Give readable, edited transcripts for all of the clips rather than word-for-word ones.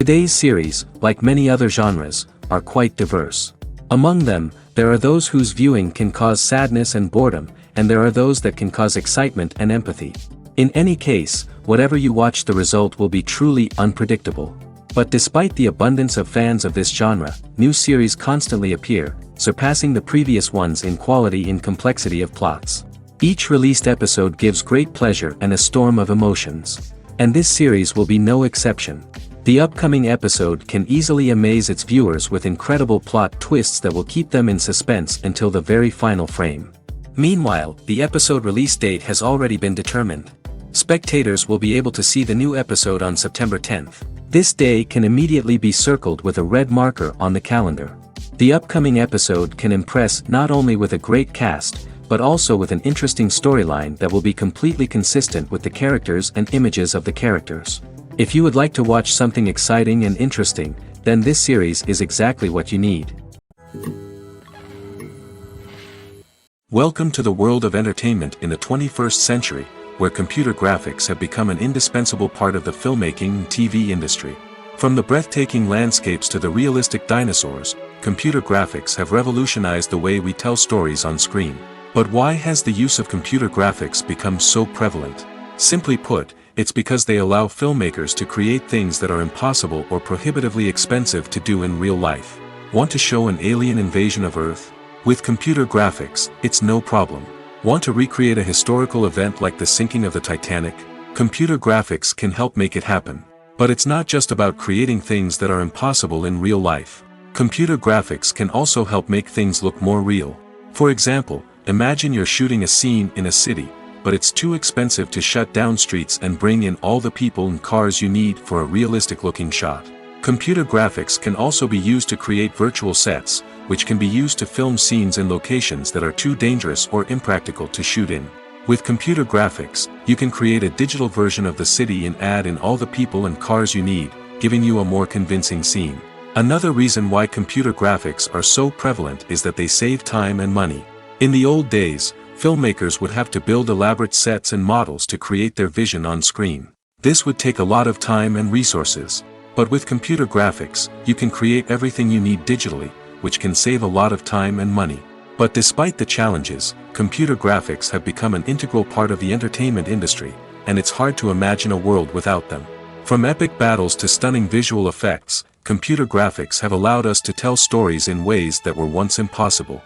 Today's series, like many other genres, are quite diverse. Among them, there are those whose viewing can cause sadness and boredom, and there are those that can cause excitement and empathy. In any case, whatever you watch, the result will be truly unpredictable. But despite the abundance of fans of this genre, new series constantly appear, surpassing the previous ones in quality and complexity of plots. Each released episode gives great pleasure and a storm of emotions. And this series will be no exception. The upcoming episode can easily amaze its viewers with incredible plot twists that will keep them in suspense until the very final frame. Meanwhile, the episode release date has already been determined. Spectators will be able to see the new episode on September 10th. This day can immediately be circled with a red marker on the calendar. The upcoming episode can impress not only with a great cast, but also with an interesting storyline that will be completely consistent with the characters and images of the characters. If you would like to watch something exciting and interesting, then this series is exactly what you need. Welcome to the world of entertainment in the 21st century, where computer graphics have become an indispensable part of the filmmaking and TV industry. From the breathtaking landscapes to the realistic dinosaurs, computer graphics have revolutionized the way we tell stories on screen. But why has the use of computer graphics become so prevalent? Simply put, it's because they allow filmmakers to create things that are impossible or prohibitively expensive to do in real life. Want to show an alien invasion of Earth? With computer graphics, it's no problem. Want to recreate a historical event like the sinking of the Titanic? Computer graphics can help make it happen. But it's not just about creating things that are impossible in real life. Computer graphics can also help make things look more real. For example, imagine you're shooting a scene in a city, but it's too expensive to shut down streets and bring in all the people and cars you need for a realistic-looking shot. Computer graphics can also be used to create virtual sets, which can be used to film scenes in locations that are too dangerous or impractical to shoot in. With computer graphics, you can create a digital version of the city and add in all the people and cars you need, giving you a more convincing scene. Another reason why computer graphics are so prevalent is that they save time and money. In the old days, filmmakers would have to build elaborate sets and models to create their vision on screen. This would take a lot of time and resources. But with computer graphics, you can create everything you need digitally, which can save a lot of time and money. But despite the challenges, computer graphics have become an integral part of the entertainment industry, and it's hard to imagine a world without them. From epic battles to stunning visual effects, computer graphics have allowed us to tell stories in ways that were once impossible.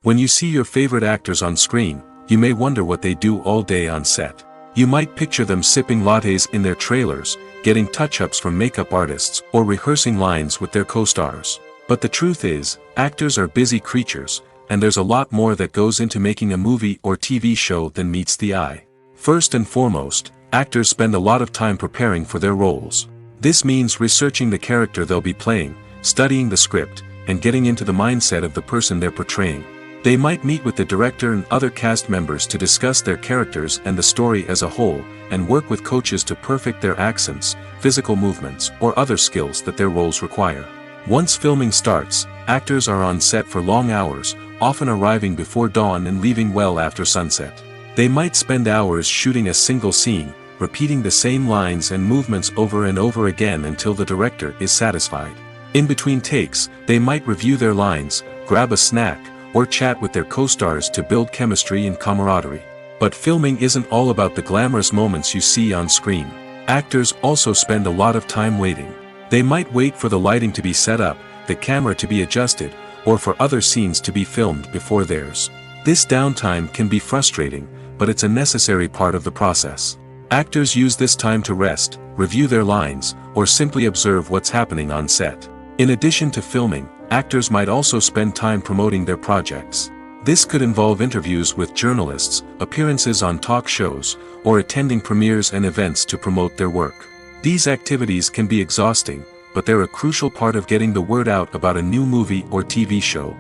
When you see your favorite actors on screen, you may wonder what they do all day on set. You might picture them sipping lattes in their trailers, getting touch-ups from makeup artists, or rehearsing lines with their co-stars. But the truth is, actors are busy creatures, and there's a lot more that goes into making a movie or TV show than meets the eye. First and foremost, actors spend a lot of time preparing for their roles. This means researching the character they'll be playing, studying the script, and getting into the mindset of the person they're portraying. They might meet with the director and other cast members to discuss their characters and the story as a whole, and work with coaches to perfect their accents, physical movements, or other skills that their roles require. Once filming starts, actors are on set for long hours, often arriving before dawn and leaving well after sunset. They might spend hours shooting a single scene, repeating the same lines and movements over and over again until the director is satisfied. In between takes, they might review their lines, grab a snack, or chat with their co-stars to build chemistry and camaraderie. But filming isn't all about the glamorous moments you see on screen. Actors also spend a lot of time waiting. They might wait for the lighting to be set up, the camera to be adjusted, or for other scenes to be filmed before theirs. This downtime can be frustrating, but it's a necessary part of the process. Actors use this time to rest, review their lines, or simply observe what's happening on set. In addition to filming, actors might also spend time promoting their projects. This could involve interviews with journalists, appearances on talk shows, or attending premieres and events to promote their work. These activities can be exhausting, but they're a crucial part of getting the word out about a new movie or TV show.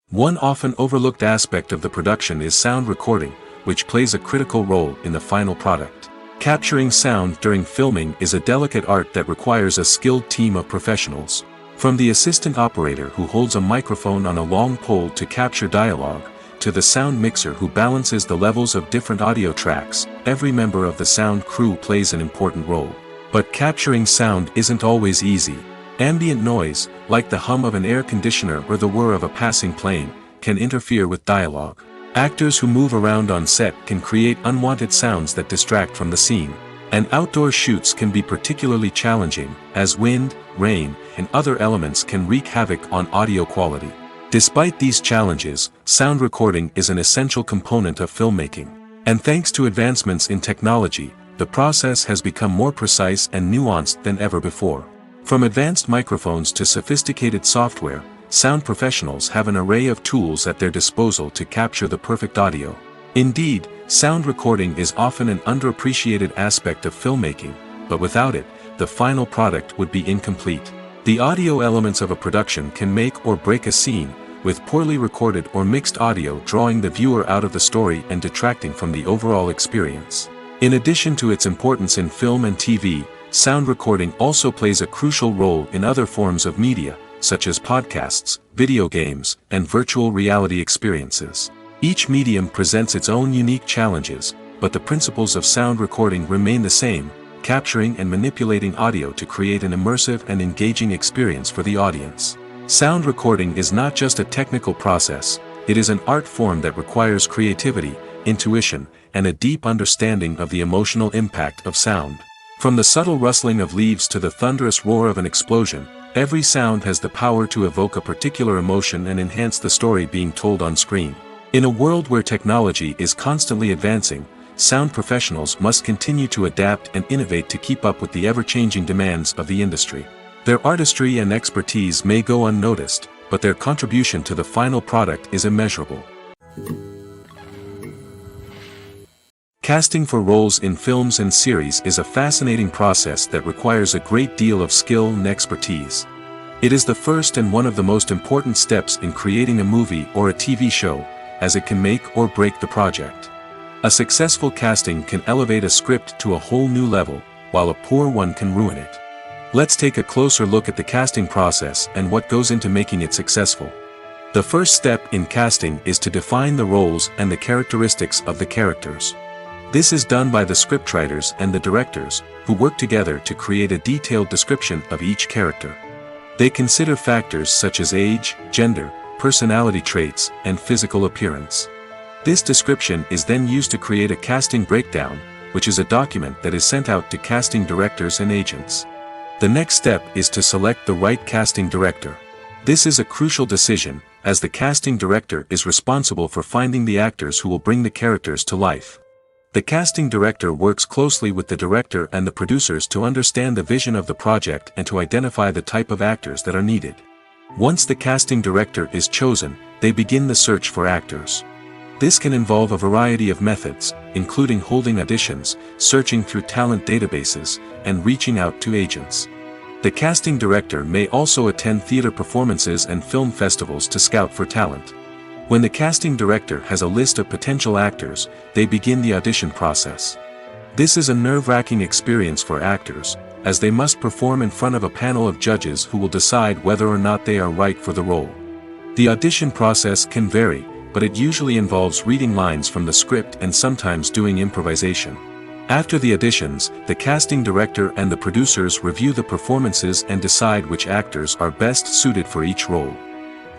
One often overlooked aspect of the production is sound recording, which plays a critical role in the final product. Capturing sound during filming is a delicate art that requires a skilled team of professionals. From the assistant operator who holds a microphone on a long pole to capture dialogue, to the sound mixer who balances the levels of different audio tracks, every member of the sound crew plays an important role. But capturing sound isn't always easy. Ambient noise, like the hum of an air conditioner or the whir of a passing plane, can interfere with dialogue. Actors who move around on set can create unwanted sounds that distract from the scene. And outdoor shoots can be particularly challenging, as wind, rain, and other elements can wreak havoc on audio quality. Despite these challenges, sound recording is an essential component of filmmaking. And thanks to advancements in technology, the process has become more precise and nuanced than ever before. From advanced microphones to sophisticated software, sound professionals have an array of tools at their disposal to capture the perfect audio. Indeed, sound recording is often an underappreciated aspect of filmmaking, but without it, the final product would be incomplete. The audio elements of a production can make or break a scene, with poorly recorded or mixed audio drawing the viewer out of the story and detracting from the overall experience. In addition to its importance in film and TV, sound recording also plays a crucial role in other forms of media, such as podcasts, video games, and virtual reality experiences. Each medium presents its own unique challenges, but the principles of sound recording remain the same, capturing and manipulating audio to create an immersive and engaging experience for the audience. Sound recording is not just a technical process, it is an art form that requires creativity, intuition, and a deep understanding of the emotional impact of sound. From the subtle rustling of leaves to the thunderous roar of an explosion, every sound has the power to evoke a particular emotion and enhance the story being told on screen. In a world where technology is constantly advancing, sound professionals must continue to adapt and innovate to keep up with the ever-changing demands of the industry. Their artistry and expertise may go unnoticed, but their contribution to the final product is immeasurable. Casting for roles in films and series is a fascinating process that requires a great deal of skill and expertise. It is the first and one of the most important steps in creating a movie or a TV show, as it can make or break the project. A successful casting can elevate a script to a whole new level, while a poor one can ruin it. Let's take a closer look at the casting process and what goes into making it successful. The first step in casting is to define the roles and the characteristics of the characters. This is done by the scriptwriters and the directors, who work together to create a detailed description of each character. They consider factors such as age, gender, personality traits, and physical appearance. This description is then used to create a casting breakdown, which is a document that is sent out to casting directors and agents. The next step is to select the right casting director. This is a crucial decision, as the casting director is responsible for finding the actors who will bring the characters to life. The casting director works closely with the director and the producers to understand the vision of the project and to identify the type of actors that are needed. Once the casting director is chosen, they begin the search for actors. This can involve a variety of methods, including holding auditions, searching through talent databases, and reaching out to agents. The casting director may also attend theater performances and film festivals to scout for talent. When the casting director has a list of potential actors, they begin the audition process. This is a nerve-wracking experience for actors, as they must perform in front of a panel of judges who will decide whether or not they are right for the role. The audition process can vary, but it usually involves reading lines from the script and sometimes doing improvisation. After the auditions, the casting director and the producers review the performances and decide which actors are best suited for each role.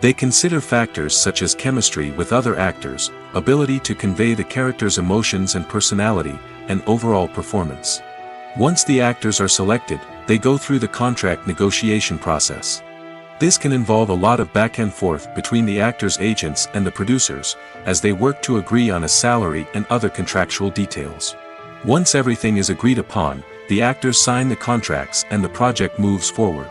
They consider factors such as chemistry with other actors, ability to convey the character's emotions and personality, and overall performance. Once the actors are selected, they go through the contract negotiation process. This can involve a lot of back and forth between the actors' agents and the producers, as they work to agree on a salary and other contractual details. Once everything is agreed upon, the actors sign the contracts and the project moves forward.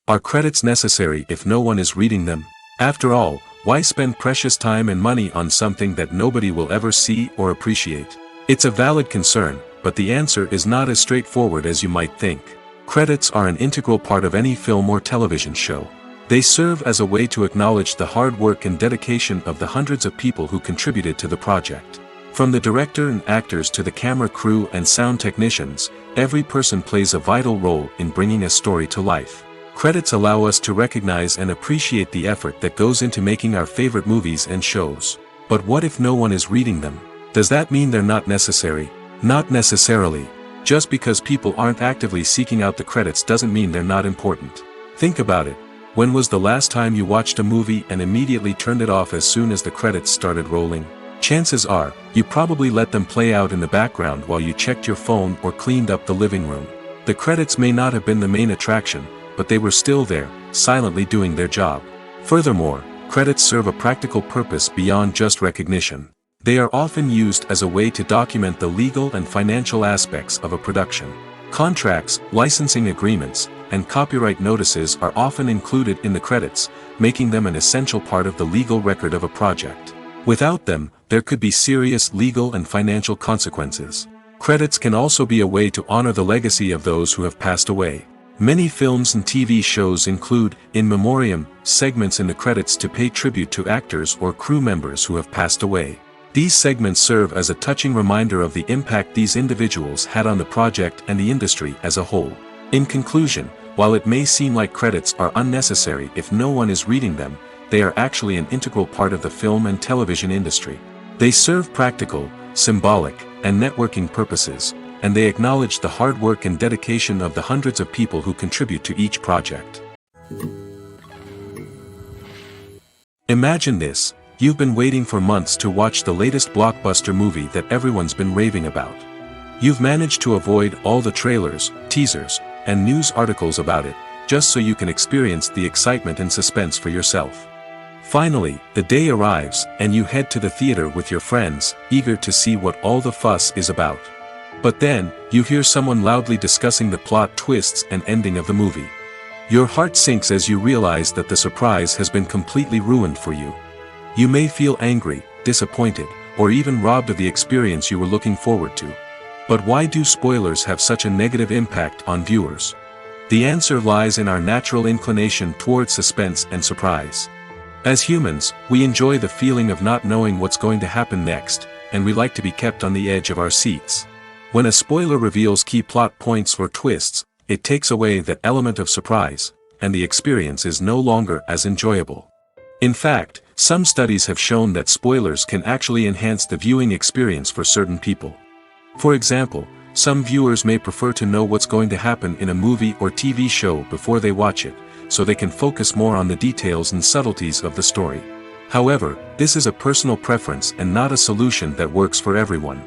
Are credits necessary if no one is reading them? After all, why spend precious time and money on something that nobody will ever see or appreciate? It's a valid concern, but the answer is not as straightforward as you might think. Credits are an integral part of any film or television show. They serve as a way to acknowledge the hard work and dedication of the hundreds of people who contributed to the project. From the director and actors to the camera crew and sound technicians, every person plays a vital role in bringing a story to life. Credits allow us to recognize and appreciate the effort that goes into making our favorite movies and shows. But what if no one is reading them? Does that mean they're not necessary? Not necessarily. Just because people aren't actively seeking out the credits doesn't mean they're not important. Think about it. When was the last time you watched a movie and immediately turned it off as soon as the credits started rolling? Chances are, you probably let them play out in the background while you checked your phone or cleaned up the living room. The credits may not have been the main attraction, but they were still there, silently doing their job. Furthermore, credits serve a practical purpose beyond just recognition. They are often used as a way to document the legal and financial aspects of a production. Contracts, licensing agreements, and copyright notices are often included in the credits, making them an essential part of the legal record of a project. Without them, there could be serious legal and financial consequences. Credits can also be a way to honor the legacy of those who have passed away. Many films and TV shows include, in memoriam, segments in the credits to pay tribute to actors or crew members who have passed away. These segments serve as a touching reminder of the impact these individuals had on the project and the industry as a whole. In conclusion, while it may seem like credits are unnecessary if no one is reading them, they are actually an integral part of the film and television industry. They serve practical, symbolic, and networking purposes, and they acknowledge the hard work and dedication of the hundreds of people who contribute to each project. Imagine this. You've been waiting for months to watch the latest blockbuster movie that everyone's been raving about. You've managed to avoid all the trailers, teasers, and news articles about it, just so you can experience the excitement and suspense for yourself. Finally, the day arrives, and you head to the theater with your friends, eager to see what all the fuss is about. But then, you hear someone loudly discussing the plot twists and ending of the movie. Your heart sinks as you realize that the surprise has been completely ruined for you. You may feel angry, disappointed, or even robbed of the experience you were looking forward to. But why do spoilers have such a negative impact on viewers? The answer lies in our natural inclination toward suspense and surprise. As humans, we enjoy the feeling of not knowing what's going to happen next, and we like to be kept on the edge of our seats. When a spoiler reveals key plot points or twists, it takes away that element of surprise, and the experience is no longer as enjoyable. In fact, some studies have shown that spoilers can actually enhance the viewing experience for certain people. For example, some viewers may prefer to know what's going to happen in a movie or TV show before they watch it, so they can focus more on the details and subtleties of the story. However, this is a personal preference and not a solution that works for everyone.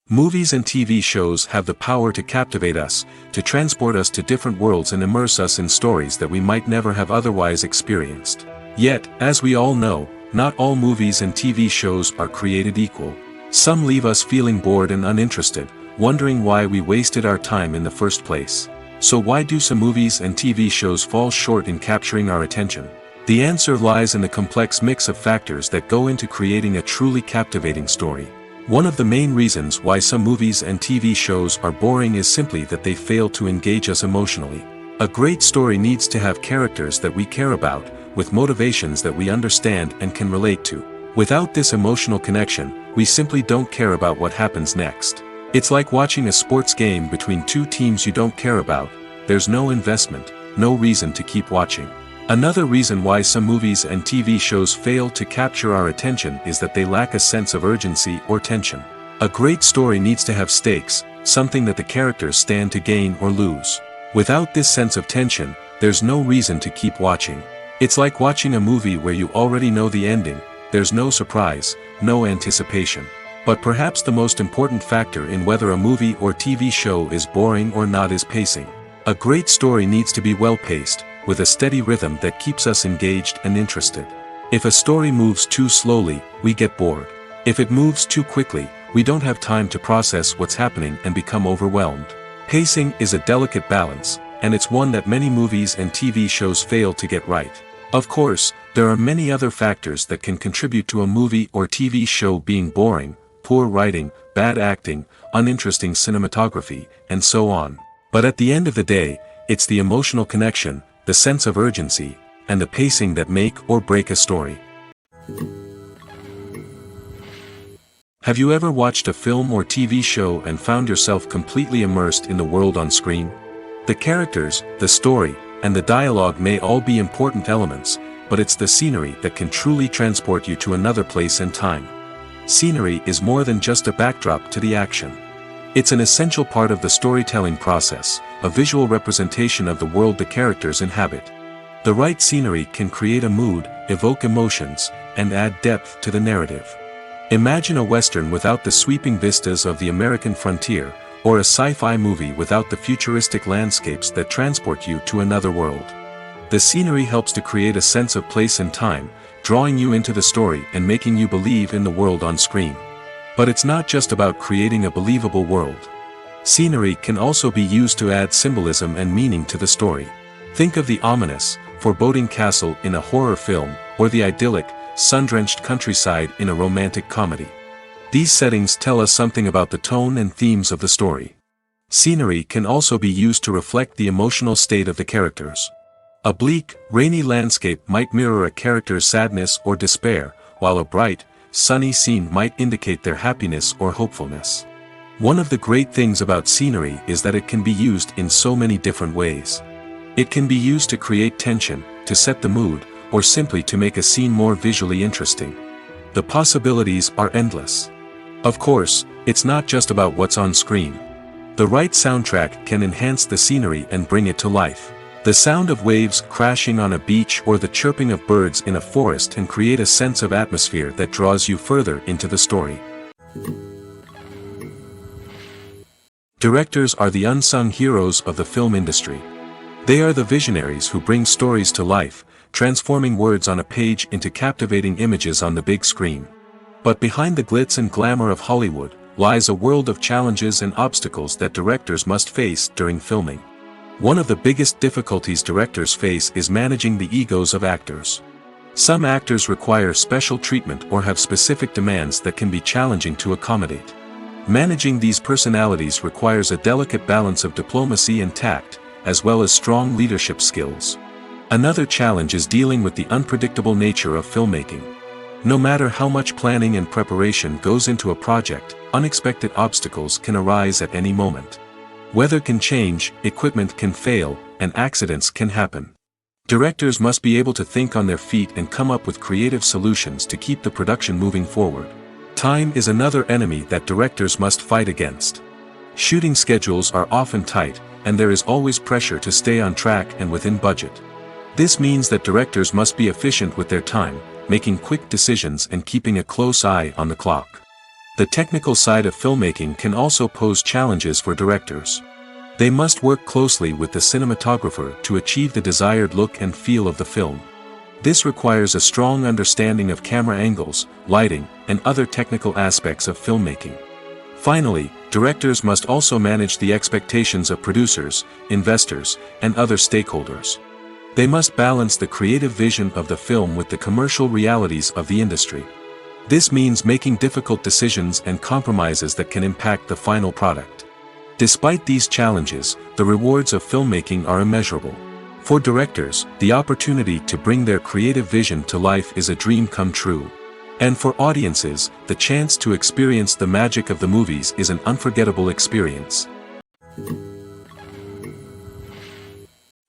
Movies and TV shows have the power to captivate us, to transport us to different worlds and immerse us in stories that we might never have otherwise experienced. Yet, as we all know, not all movies and TV shows are created equal. Some leave us feeling bored and uninterested, wondering why we wasted our time in the first place. So why do some movies and TV shows fall short in capturing our attention? The answer lies in the complex mix of factors that go into creating a truly captivating story. One of the main reasons why some movies and TV shows are boring is simply that they fail to engage us emotionally. A great story needs to have characters that we care about, with motivations that we understand and can relate to. Without this emotional connection, we simply don't care about what happens next. It's like watching a sports game between two teams you don't care about. There's no investment, no reason to keep watching. Another reason why some movies and TV shows fail to capture our attention is that they lack a sense of urgency or tension. A great story needs to have stakes, something that the characters stand to gain or lose. Without this sense of tension, there's no reason to keep watching. It's like watching a movie where you already know the ending. There's no surprise, no anticipation. But perhaps the most important factor in whether a movie or TV show is boring or not is pacing. A great story needs to be well-paced, with a steady rhythm that keeps us engaged and interested. If a story moves too slowly, we get bored. If it moves too quickly, we don't have time to process what's happening and become overwhelmed. Pacing is a delicate balance, and it's one that many movies and TV shows fail to get right. Of course, there are many other factors that can contribute to a movie or TV show being boring: poor writing, bad acting, uninteresting cinematography, and so on. But at the end of the day, it's the emotional connection, the sense of urgency, and the pacing that make or break a story. Have you ever watched a film or TV show and found yourself completely immersed in the world on screen? The characters, the story, and the dialogue may all be important elements, but it's the scenery that can truly transport you to another place and time. Scenery is more than just a backdrop to the action. It's an essential part of the storytelling process, a visual representation of the world the characters inhabit. The right scenery can create a mood, evoke emotions, and add depth to the narrative. Imagine a Western without the sweeping vistas of the American frontier, or a sci-fi movie without the futuristic landscapes that transport you to another world. The scenery helps to create a sense of place and time, drawing you into the story and making you believe in the world on screen. But it's not just about creating a believable world. Scenery can also be used to add symbolism and meaning to the story. Think of the ominous, foreboding castle in a horror film, or the idyllic, sun-drenched countryside in a romantic comedy. These settings tell us something about the tone and themes of the story. Scenery can also be used to reflect the emotional state of the characters. A bleak, rainy landscape might mirror a character's sadness or despair, while a bright, sunny scene might indicate their happiness or hopefulness. One of the great things about scenery is that it can be used in so many different ways. It can be used to create tension, to set the mood, or simply to make a scene more visually interesting. The possibilities are endless. Of course, it's not just about what's on screen. The right soundtrack can enhance the scenery and bring it to life. The sound of waves crashing on a beach or the chirping of birds in a forest can create a sense of atmosphere that draws you further into the story. Directors are the unsung heroes of the film industry. They are the visionaries who bring stories to life, transforming words on a page into captivating images on the big screen. But behind the glitz and glamour of Hollywood lies a world of challenges and obstacles that directors must face during filming. One of the biggest difficulties directors face is managing the egos of actors. Some actors require special treatment or have specific demands that can be challenging to accommodate. Managing these personalities requires a delicate balance of diplomacy and tact, as well as strong leadership skills. Another challenge is dealing with the unpredictable nature of filmmaking. No matter how much planning and preparation goes into a project, unexpected obstacles can arise at any moment. Weather can change, equipment can fail, and accidents can happen. Directors must be able to think on their feet and come up with creative solutions to keep the production moving forward. Time is another enemy that directors must fight against. Shooting schedules are often tight, and there is always pressure to stay on track and within budget. This means that directors must be efficient with their time, making quick decisions and keeping a close eye on the clock. The technical side of filmmaking can also pose challenges for directors. They must work closely with the cinematographer to achieve the desired look and feel of the film. This requires a strong understanding of camera angles, lighting, and other technical aspects of filmmaking. Finally, directors must also manage the expectations of producers, investors, and other stakeholders. They must balance the creative vision of the film with the commercial realities of the industry. This means making difficult decisions and compromises that can impact the final product. Despite these challenges, the rewards of filmmaking are immeasurable. For directors, the opportunity to bring their creative vision to life is a dream come true. And for audiences, the chance to experience the magic of the movies is an unforgettable experience.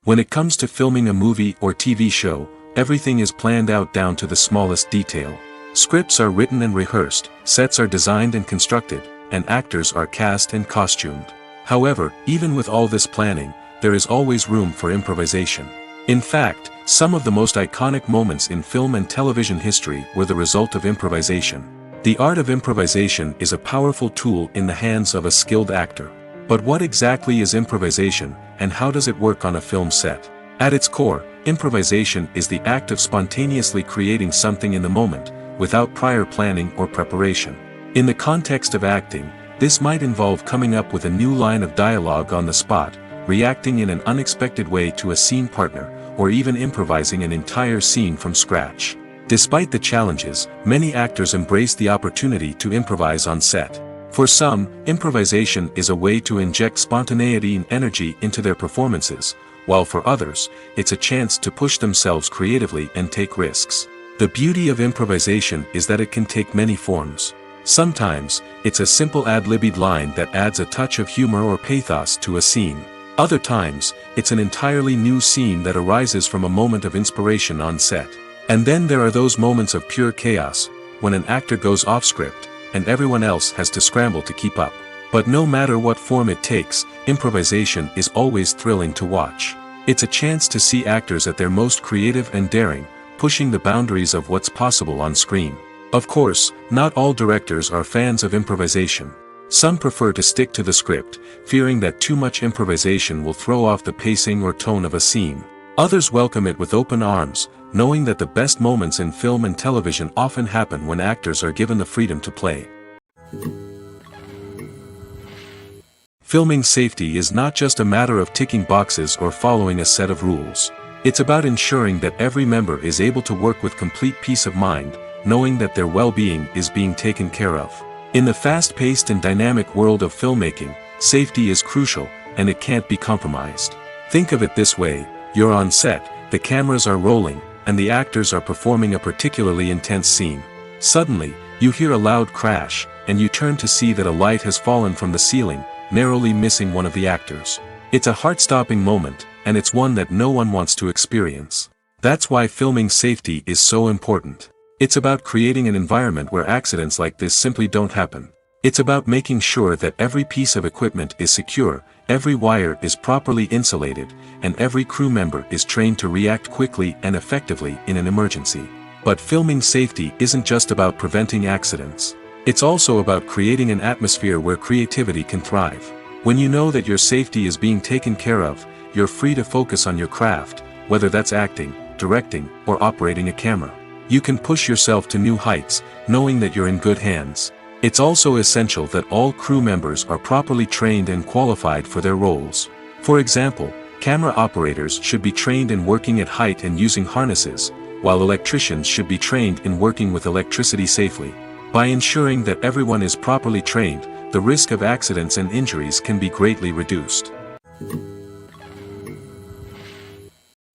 When it comes to filming a movie or TV show, everything is planned out down to the smallest detail. Scripts are written and rehearsed, sets are designed and constructed, and actors are cast and costumed. However, even with all this planning, there is always room for improvisation. In fact, some of the most iconic moments in film and television history were the result of improvisation. The art of improvisation is a powerful tool in the hands of a skilled actor. But what exactly is improvisation, and how does it work on a film set? At its core, improvisation is the act of spontaneously creating something in the moment, without prior planning or preparation. In the context of acting, this might involve coming up with a new line of dialogue on the spot, reacting in an unexpected way to a scene partner, or even improvising an entire scene from scratch. Despite the challenges, many actors embrace the opportunity to improvise on set. For some, improvisation is a way to inject spontaneity and energy into their performances, while for others, it's a chance to push themselves creatively and take risks. The beauty of improvisation is that it can take many forms. Sometimes, it's a simple ad-libbed line that adds a touch of humor or pathos to a scene. Other times, it's an entirely new scene that arises from a moment of inspiration on set. And then there are those moments of pure chaos, when an actor goes off script, and everyone else has to scramble to keep up. But no matter what form it takes, improvisation is always thrilling to watch. It's a chance to see actors at their most creative and daring, pushing the boundaries of what's possible on screen. Of course, not all directors are fans of improvisation. Some prefer to stick to the script, fearing that too much improvisation will throw off the pacing or tone of a scene. Others welcome it with open arms, knowing that the best moments in film and television often happen when actors are given the freedom to play. Filming safety is not just a matter of ticking boxes or following a set of rules. It's about ensuring that every member is able to work with complete peace of mind, knowing that their well-being is being taken care of. In the fast-paced and dynamic world of filmmaking, safety is crucial, and it can't be compromised. Think of it this way: you're on set, the cameras are rolling, and the actors are performing a particularly intense scene. Suddenly, you hear a loud crash, and you turn to see that a light has fallen from the ceiling, narrowly missing one of the actors. It's a heart-stopping moment, and it's one that no one wants to experience. That's why filming safety is so important. It's about creating an environment where accidents like this simply don't happen. It's about making sure that every piece of equipment is secure, every wire is properly insulated, and every crew member is trained to react quickly and effectively in an emergency. But filming safety isn't just about preventing accidents. It's also about creating an atmosphere where creativity can thrive. When you know that your safety is being taken care of, you're free to focus on your craft, whether that's acting, directing, or operating a camera. You can push yourself to new heights, knowing that you're in good hands. It's also essential that all crew members are properly trained and qualified for their roles. For example, camera operators should be trained in working at height and using harnesses, while electricians should be trained in working with electricity safely. By ensuring that everyone is properly trained, the risk of accidents and injuries can be greatly reduced.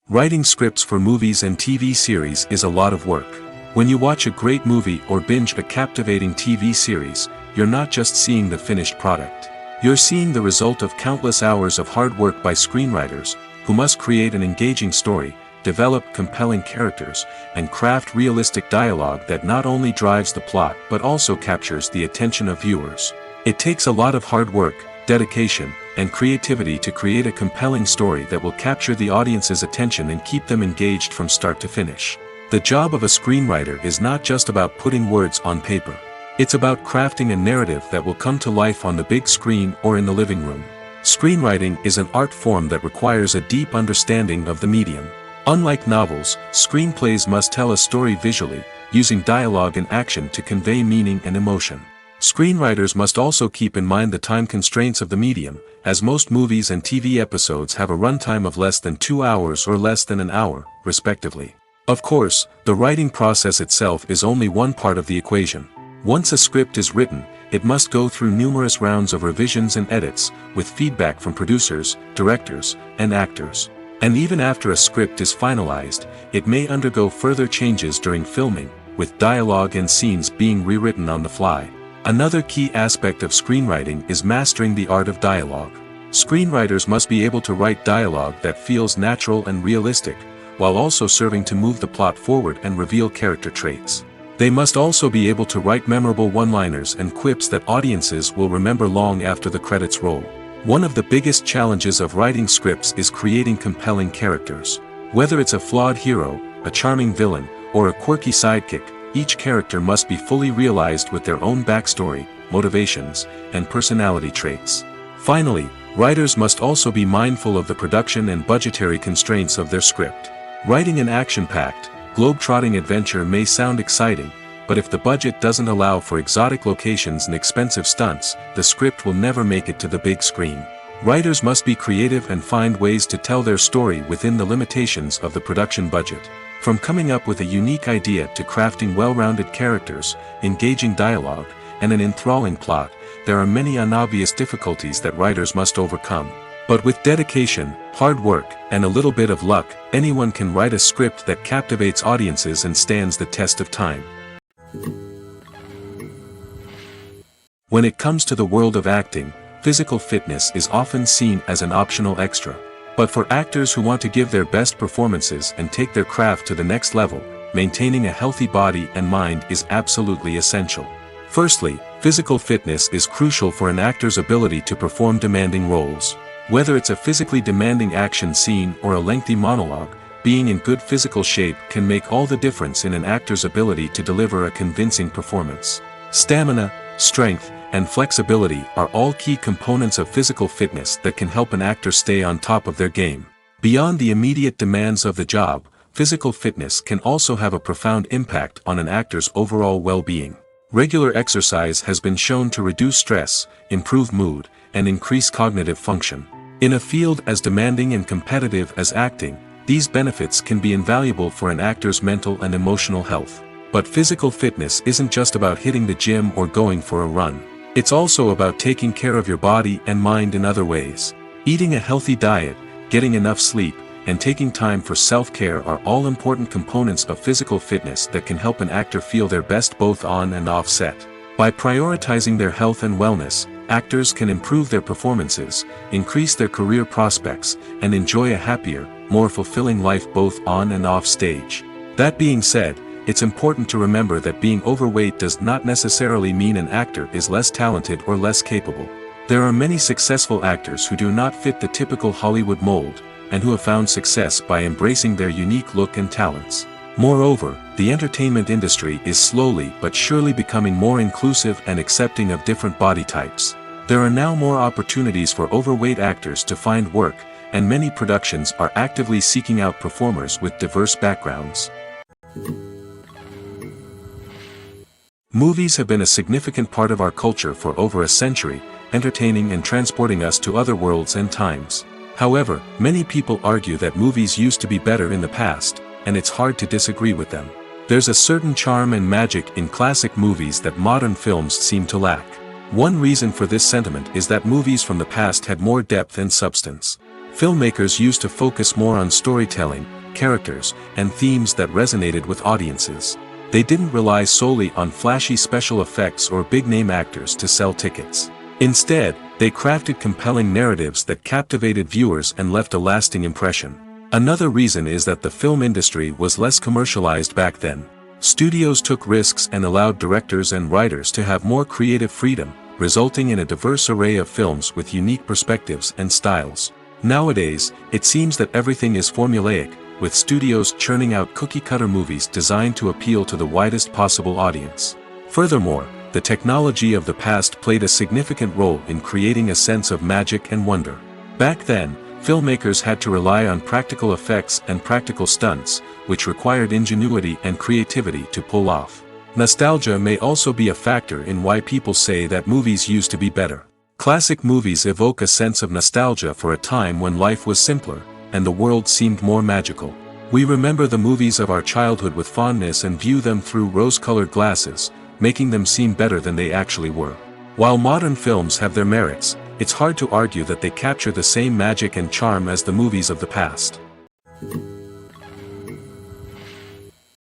Writing scripts for movies and TV series is a lot of work. When you watch a great movie or binge a captivating TV series, you're not just seeing the finished product. You're seeing the result of countless hours of hard work by screenwriters, who must create an engaging story, develop compelling characters, and craft realistic dialogue that not only drives the plot but also captures the attention of viewers. It takes a lot of hard work, dedication, and creativity to create a compelling story that will capture the audience's attention and keep them engaged from start to finish. The job of a screenwriter is not just about putting words on paper. It's about crafting a narrative that will come to life on the big screen or in the living room. Screenwriting is an art form that requires a deep understanding of the medium. Unlike novels, screenplays must tell a story visually, using dialogue and action to convey meaning and emotion. Screenwriters must also keep in mind the time constraints of the medium, as most movies and TV episodes have a runtime of less than 2 hours or less than an hour, respectively. Of course, the writing process itself is only one part of the equation. Once a script is written, it must go through numerous rounds of revisions and edits, with feedback from producers, directors, and actors. And even after a script is finalized, it may undergo further changes during filming, with dialogue and scenes being rewritten on the fly. Another key aspect of screenwriting is mastering the art of dialogue. Screenwriters must be able to write dialogue that feels natural and realistic, while also serving to move the plot forward and reveal character traits. They must also be able to write memorable one-liners and quips that audiences will remember long after the credits roll. One of the biggest challenges of writing scripts is creating compelling characters. Whether it's a flawed hero, a charming villain, or a quirky sidekick, each character must be fully realized with their own backstory, motivations, and personality traits. Finally, writers must also be mindful of the production and budgetary constraints of their script. Writing an action-packed, globe-trotting adventure may sound exciting, but if the budget doesn't allow for exotic locations and expensive stunts, the script will never make it to the big screen. Writers must be creative and find ways to tell their story within the limitations of the production budget. From coming up with a unique idea to crafting well-rounded characters, engaging dialogue, and an enthralling plot, there are many unobvious difficulties that writers must overcome. But with dedication, hard work, and a little bit of luck, anyone can write a script that captivates audiences and stands the test of time. When it comes to the world of acting, physical fitness is often seen as an optional extra. But for actors who want to give their best performances and take their craft to the next level, maintaining a healthy body and mind is absolutely essential. Firstly, physical fitness is crucial for an actor's ability to perform demanding roles. Whether it's a physically demanding action scene or a lengthy monologue, being in good physical shape can make all the difference in an actor's ability to deliver a convincing performance. Stamina, strength, and flexibility are all key components of physical fitness that can help an actor stay on top of their game. Beyond the immediate demands of the job, physical fitness can also have a profound impact on an actor's overall well-being. Regular exercise has been shown to reduce stress, improve mood, and increase cognitive function. In a field as demanding and competitive as acting, these benefits can be invaluable for an actor's mental and emotional health. But physical fitness isn't just about hitting the gym or going for a run. It's also about taking care of your body and mind in other ways. Eating a healthy diet, getting enough sleep, and taking time for self-care are all important components of physical fitness that can help an actor feel their best both on and off set. By prioritizing their health and wellness, actors can improve their performances, increase their career prospects, and enjoy a happier, more fulfilling life both on and off stage. That being said, it's important to remember that being overweight does not necessarily mean an actor is less talented or less capable. There are many successful actors who do not fit the typical Hollywood mold, and who have found success by embracing their unique look and talents. Moreover, the entertainment industry is slowly but surely becoming more inclusive and accepting of different body types. There are now more opportunities for overweight actors to find work, and many productions are actively seeking out performers with diverse backgrounds. Movies have been a significant part of our culture for over a century, entertaining and transporting us to other worlds and times. However, many people argue that movies used to be better in the past, and it's hard to disagree with them. There's a certain charm and magic in classic movies that modern films seem to lack. One reason for this sentiment is that movies from the past had more depth and substance. Filmmakers used to focus more on storytelling, characters, and themes that resonated with audiences. They didn't rely solely on flashy special effects or big-name actors to sell tickets. Instead, they crafted compelling narratives that captivated viewers and left a lasting impression. Another reason is that the film industry was less commercialized back then. Studios took risks and allowed directors and writers to have more creative freedom, resulting in a diverse array of films with unique perspectives and styles. Nowadays, it seems that everything is formulaic, with studios churning out cookie-cutter movies designed to appeal to the widest possible audience. Furthermore, the technology of the past played a significant role in creating a sense of magic and wonder. Back then, filmmakers had to rely on practical effects and practical stunts, which required ingenuity and creativity to pull off. Nostalgia may also be a factor in why people say that movies used to be better. Classic movies evoke a sense of nostalgia for a time when life was simpler, and the world seemed more magical. We remember the movies of our childhood with fondness and view them through rose-colored glasses, making them seem better than they actually were. While modern films have their merits, it's hard to argue that they capture the same magic and charm as the movies of the past.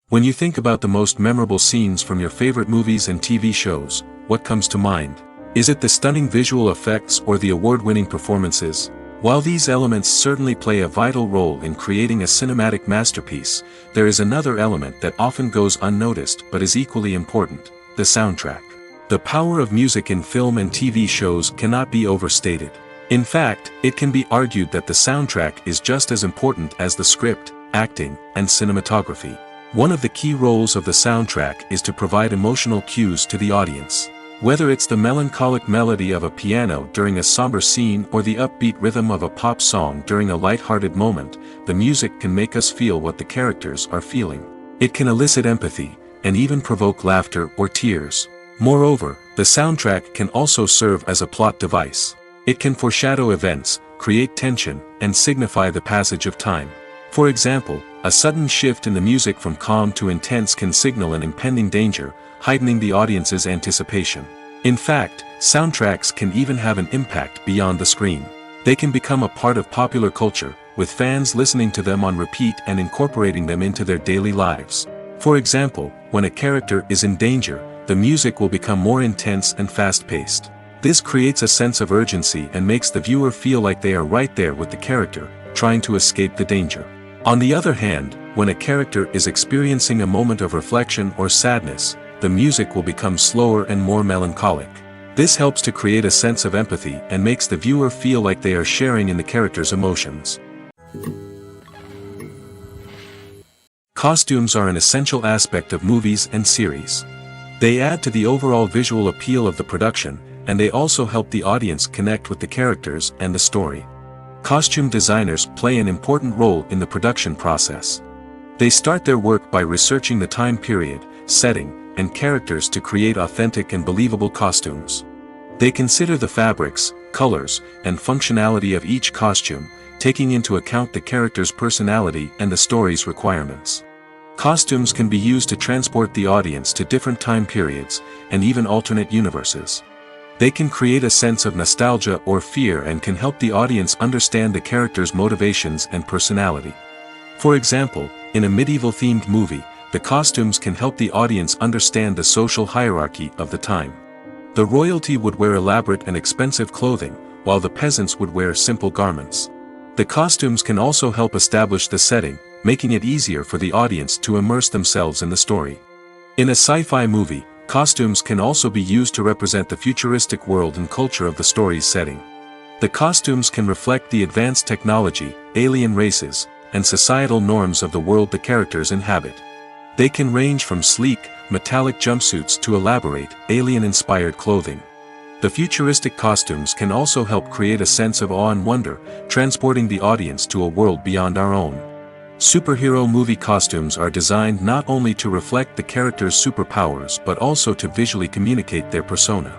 When you think about the most memorable scenes from your favorite movies and TV shows, what comes to mind? Is it the stunning visual effects or the award-winning performances? While these elements certainly play a vital role in creating a cinematic masterpiece, there is another element that often goes unnoticed but is equally important: the soundtrack. The power of music in film and TV shows cannot be overstated. In fact, it can be argued that the soundtrack is just as important as the script, acting, and cinematography. One of the key roles of the soundtrack is to provide emotional cues to the audience. Whether it's the melancholic melody of a piano during a somber scene or the upbeat rhythm of a pop song during a light-hearted moment, the music can make us feel what the characters are feeling. It can elicit empathy, and even provoke laughter or tears. Moreover, the soundtrack can also serve as a plot device. It can foreshadow events, create tension, and signify the passage of time. For example, a sudden shift in the music from calm to intense can signal an impending danger, heightening the audience's anticipation. In fact, soundtracks can even have an impact beyond the screen. They can become a part of popular culture, with fans listening to them on repeat and incorporating them into their daily lives. For example, when a character is in danger, the music will become more intense and fast-paced. This creates a sense of urgency and makes the viewer feel like they are right there with the character, trying to escape the danger. On the other hand, when a character is experiencing a moment of reflection or sadness, the music will become slower and more melancholic. This helps to create a sense of empathy and makes the viewer feel like they are sharing in the character's emotions. Costumes are an essential aspect of movies and series. They add to the overall visual appeal of the production, and they also help the audience connect with the characters and the story. Costume designers play an important role in the production process. They start their work by researching the time period, setting, and characters to create authentic and believable costumes. They consider the fabrics, colors, and functionality of each costume, taking into account the character's personality and the story's requirements. Costumes can be used to transport the audience to different time periods, and even alternate universes. They can create a sense of nostalgia or fear and can help the audience understand the character's motivations and personality. For example, in a medieval-themed movie, the costumes can help the audience understand the social hierarchy of the time. The royalty would wear elaborate and expensive clothing, while the peasants would wear simple garments. The costumes can also help establish the setting, making it easier for the audience to immerse themselves in the story. In a sci-fi movie, costumes can also be used to represent the futuristic world and culture of the story's setting. The costumes can reflect the advanced technology, alien races, and societal norms of the world the characters inhabit. They can range from sleek, metallic jumpsuits to elaborate, alien-inspired clothing. The futuristic costumes can also help create a sense of awe and wonder, transporting the audience to a world beyond our own. Superhero movie costumes are designed not only to reflect the character's superpowers but also to visually communicate their persona.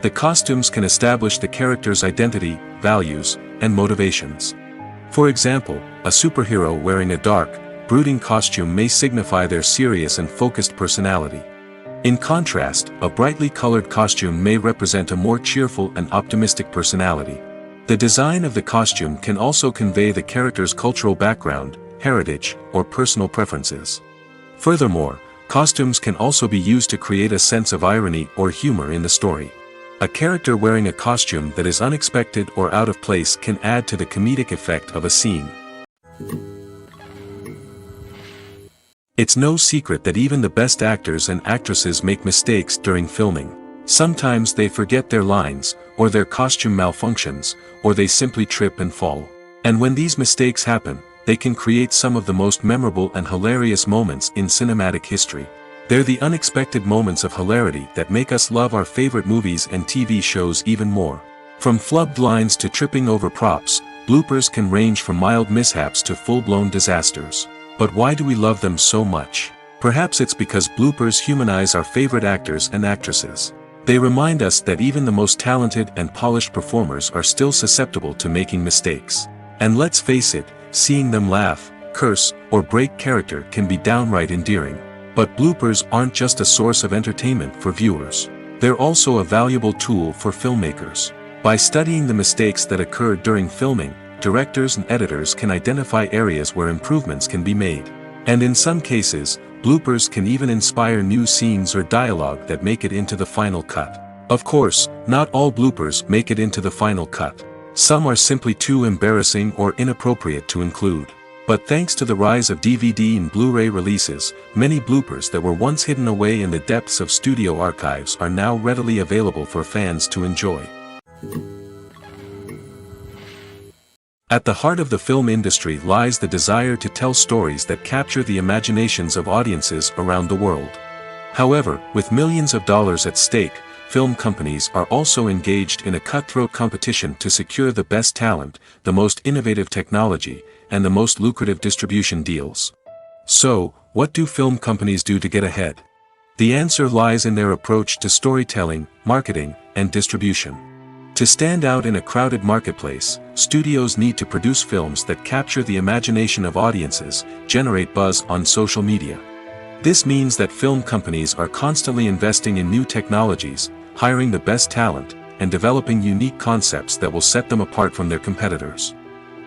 The costumes can establish the character's identity, values, and motivations. For example, a superhero wearing a dark, brooding costume may signify their serious and focused personality. In contrast, a brightly colored costume may represent a more cheerful and optimistic personality. The design of the costume can also convey the character's cultural background, heritage, or personal preferences. Furthermore, costumes can also be used to create a sense of irony or humor in the story. A character wearing a costume that is unexpected or out of place can add to the comedic effect of a scene. It's no secret that even the best actors and actresses make mistakes during filming. Sometimes they forget their lines, or their costume malfunctions, or they simply trip and fall. And when these mistakes happen, they can create some of the most memorable and hilarious moments in cinematic history. They're the unexpected moments of hilarity that make us love our favorite movies and TV shows even more. From flubbed lines to tripping over props, bloopers can range from mild mishaps to full-blown disasters. But why do we love them so much? Perhaps it's because bloopers humanize our favorite actors and actresses. They remind us that even the most talented and polished performers are still susceptible to making mistakes. And let's face it, seeing them laugh, curse, or break character can be downright endearing. But bloopers aren't just a source of entertainment for viewers. They're also a valuable tool for filmmakers. By studying the mistakes that occurred during filming, directors and editors can identify areas where improvements can be made. And in some cases, bloopers can even inspire new scenes or dialogue that make it into the final cut. Of course, not all bloopers make it into the final cut. Some are simply too embarrassing or inappropriate to include. But thanks to the rise of DVD and Blu-ray releases, many bloopers that were once hidden away in the depths of studio archives are now readily available for fans to enjoy. At the heart of the film industry lies the desire to tell stories that capture the imaginations of audiences around the world. However, with millions of dollars at stake, film companies are also engaged in a cutthroat competition to secure the best talent, the most innovative technology, and the most lucrative distribution deals. So, what do film companies do to get ahead? The answer lies in their approach to storytelling, marketing, and distribution. To stand out in a crowded marketplace, studios need to produce films that capture the imagination of audiences, generate buzz on social media. This means that film companies are constantly investing in new technologies, hiring the best talent, and developing unique concepts that will set them apart from their competitors.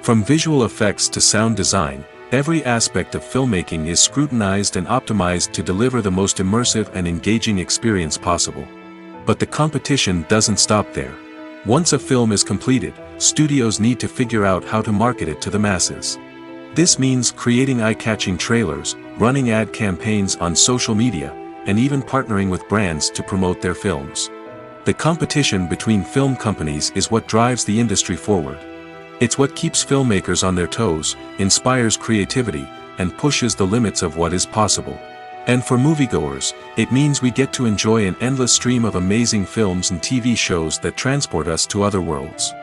From visual effects to sound design, Every aspect of filmmaking is scrutinized and optimized to deliver the most immersive and engaging experience possible. But the competition doesn't stop there. Once a film is completed, studios need to figure out how to market it to the masses. This means creating eye-catching trailers, running ad campaigns on social media, and even partnering with brands to promote their films. The competition between film companies is what drives the industry forward. It's what keeps filmmakers on their toes, inspires creativity, and pushes the limits of what is possible. And for moviegoers, it means we get to enjoy an endless stream of amazing films and TV shows that transport us to other worlds.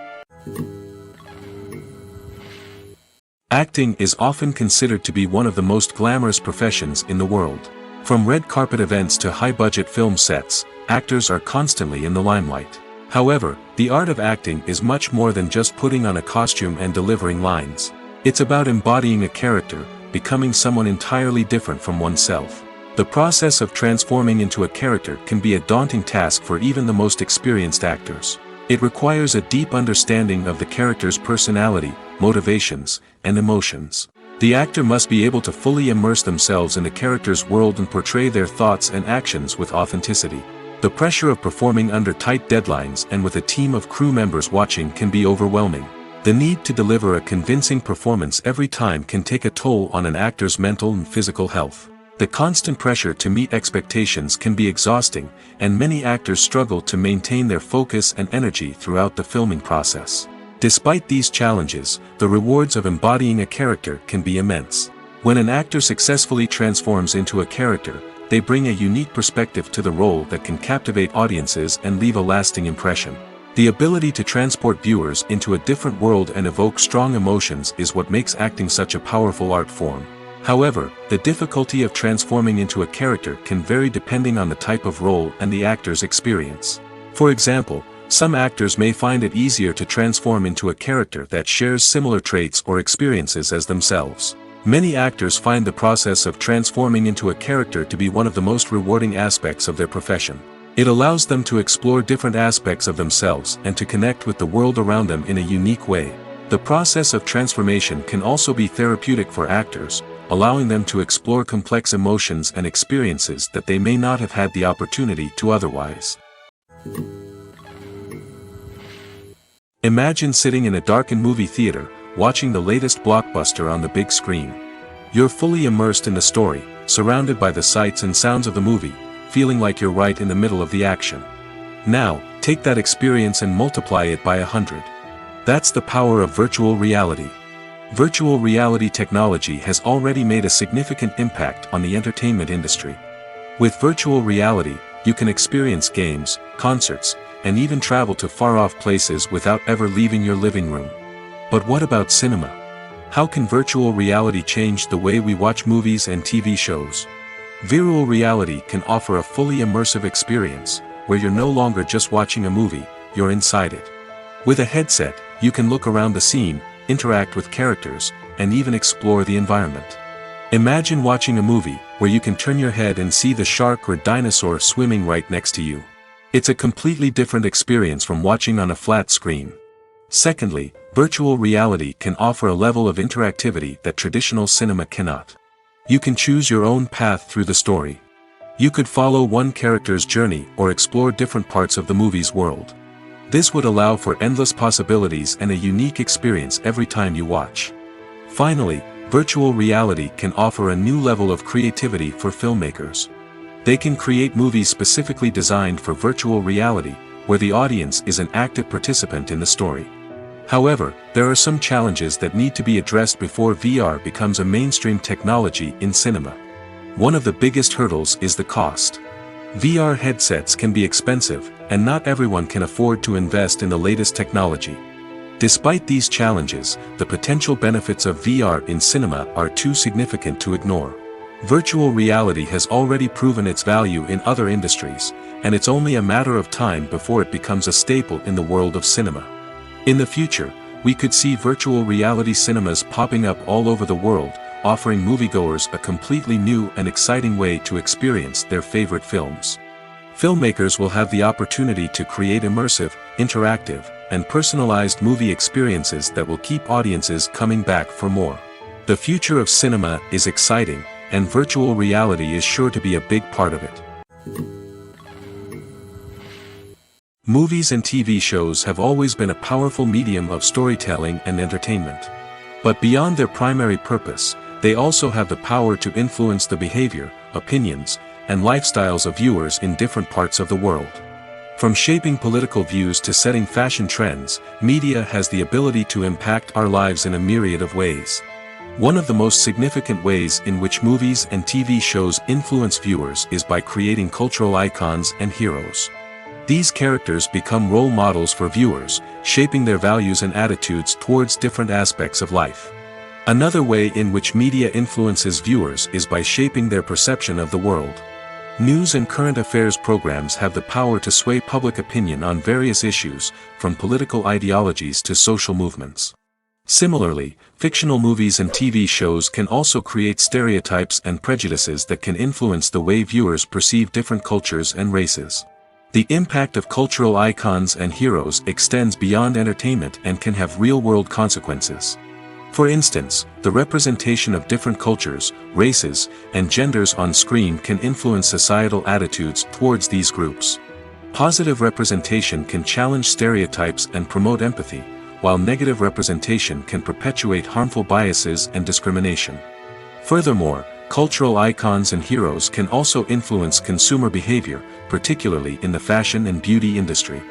Acting is often considered to be one of the most glamorous professions in the world. From red carpet events to high-budget film sets, actors are constantly in the limelight. However, the art of acting is much more than just putting on a costume and delivering lines. It's about embodying a character, becoming someone entirely different from oneself. The process of transforming into a character can be a daunting task for even the most experienced actors. It requires a deep understanding of the character's personality, motivations, and emotions. The actor must be able to fully immerse themselves in the character's world and portray their thoughts and actions with authenticity. The pressure of performing under tight deadlines and with a team of crew members watching can be overwhelming. The need to deliver a convincing performance every time can take a toll on an actor's mental and physical health. The constant pressure to meet expectations can be exhausting, and many actors struggle to maintain their focus and energy throughout the filming process. Despite these challenges, the rewards of embodying a character can be immense. When an actor successfully transforms into a character, they bring a unique perspective to the role that can captivate audiences and leave a lasting impression. The ability to transport viewers into a different world and evoke strong emotions is what makes acting such a powerful art form. However, the difficulty of transforming into a character can vary depending on the type of role and the actor's experience. For example, some actors may find it easier to transform into a character that shares similar traits or experiences as themselves. Many actors find the process of transforming into a character to be one of the most rewarding aspects of their profession. It allows them to explore different aspects of themselves and to connect with the world around them in a unique way. The process of transformation can also be therapeutic for actors, allowing them to explore complex emotions and experiences that they may not have had the opportunity to otherwise. Imagine sitting in a darkened movie theater, watching the latest blockbuster on the big screen. You're fully immersed in the story, surrounded by the sights and sounds of the movie, feeling like you're right in the middle of the action. Now, take that experience and multiply it by 100. That's the power of virtual reality. Virtual reality technology has already made a significant impact on the entertainment industry. With virtual reality, you can experience games, concerts, and even travel to far-off places without ever leaving your living room. But what about cinema? How can virtual reality change the way we watch movies and TV shows? Virtual reality can offer a fully immersive experience, where you're no longer just watching a movie, you're inside it. With a headset, you can look around the scene, interact with characters, and even explore the environment. Imagine watching a movie, where you can turn your head and see the shark or dinosaur swimming right next to you. It's a completely different experience from watching on a flat screen. Secondly, virtual reality can offer a level of interactivity that traditional cinema cannot. You can choose your own path through the story. You could follow one character's journey or explore different parts of the movie's world. This would allow for endless possibilities and a unique experience every time you watch. Finally, virtual reality can offer a new level of creativity for filmmakers. They can create movies specifically designed for virtual reality, where the audience is an active participant in the story. However, there are some challenges that need to be addressed before VR becomes a mainstream technology in cinema. One of the biggest hurdles is the cost. VR headsets can be expensive, and not everyone can afford to invest in the latest technology. Despite these challenges, the potential benefits of VR in cinema are too significant to ignore. Virtual reality has already proven its value in other industries, and it's only a matter of time before it becomes a staple in the world of cinema. In the future, we could see virtual reality cinemas popping up all over the world, offering moviegoers a completely new and exciting way to experience their favorite films. Filmmakers will have the opportunity to create immersive, interactive, and personalized movie experiences that will keep audiences coming back for more. The future of cinema is exciting, and virtual reality is sure to be a big part of it. Movies and TV shows have always been a powerful medium of storytelling and entertainment. But beyond their primary purpose, they also have the power to influence the behavior, opinions, and lifestyles of viewers in different parts of the world. From shaping political views to setting fashion trends, media has the ability to impact our lives in a myriad of ways. One of the most significant ways in which movies and TV shows influence viewers is by creating cultural icons and heroes. These characters become role models for viewers, shaping their values and attitudes towards different aspects of life. Another way in which media influences viewers is by shaping their perception of the world. News and current affairs programs have the power to sway public opinion on various issues, from political ideologies to social movements. Similarly, fictional movies and TV shows can also create stereotypes and prejudices that can influence the way viewers perceive different cultures and races. The impact of cultural icons and heroes extends beyond entertainment and can have real-world consequences. For instance, the representation of different cultures, races, and genders on screen can influence societal attitudes towards these groups. Positive representation can challenge stereotypes and promote empathy, while negative representation can perpetuate harmful biases and discrimination. Furthermore, cultural icons and heroes can also influence consumer behavior, particularly in the fashion and beauty industry.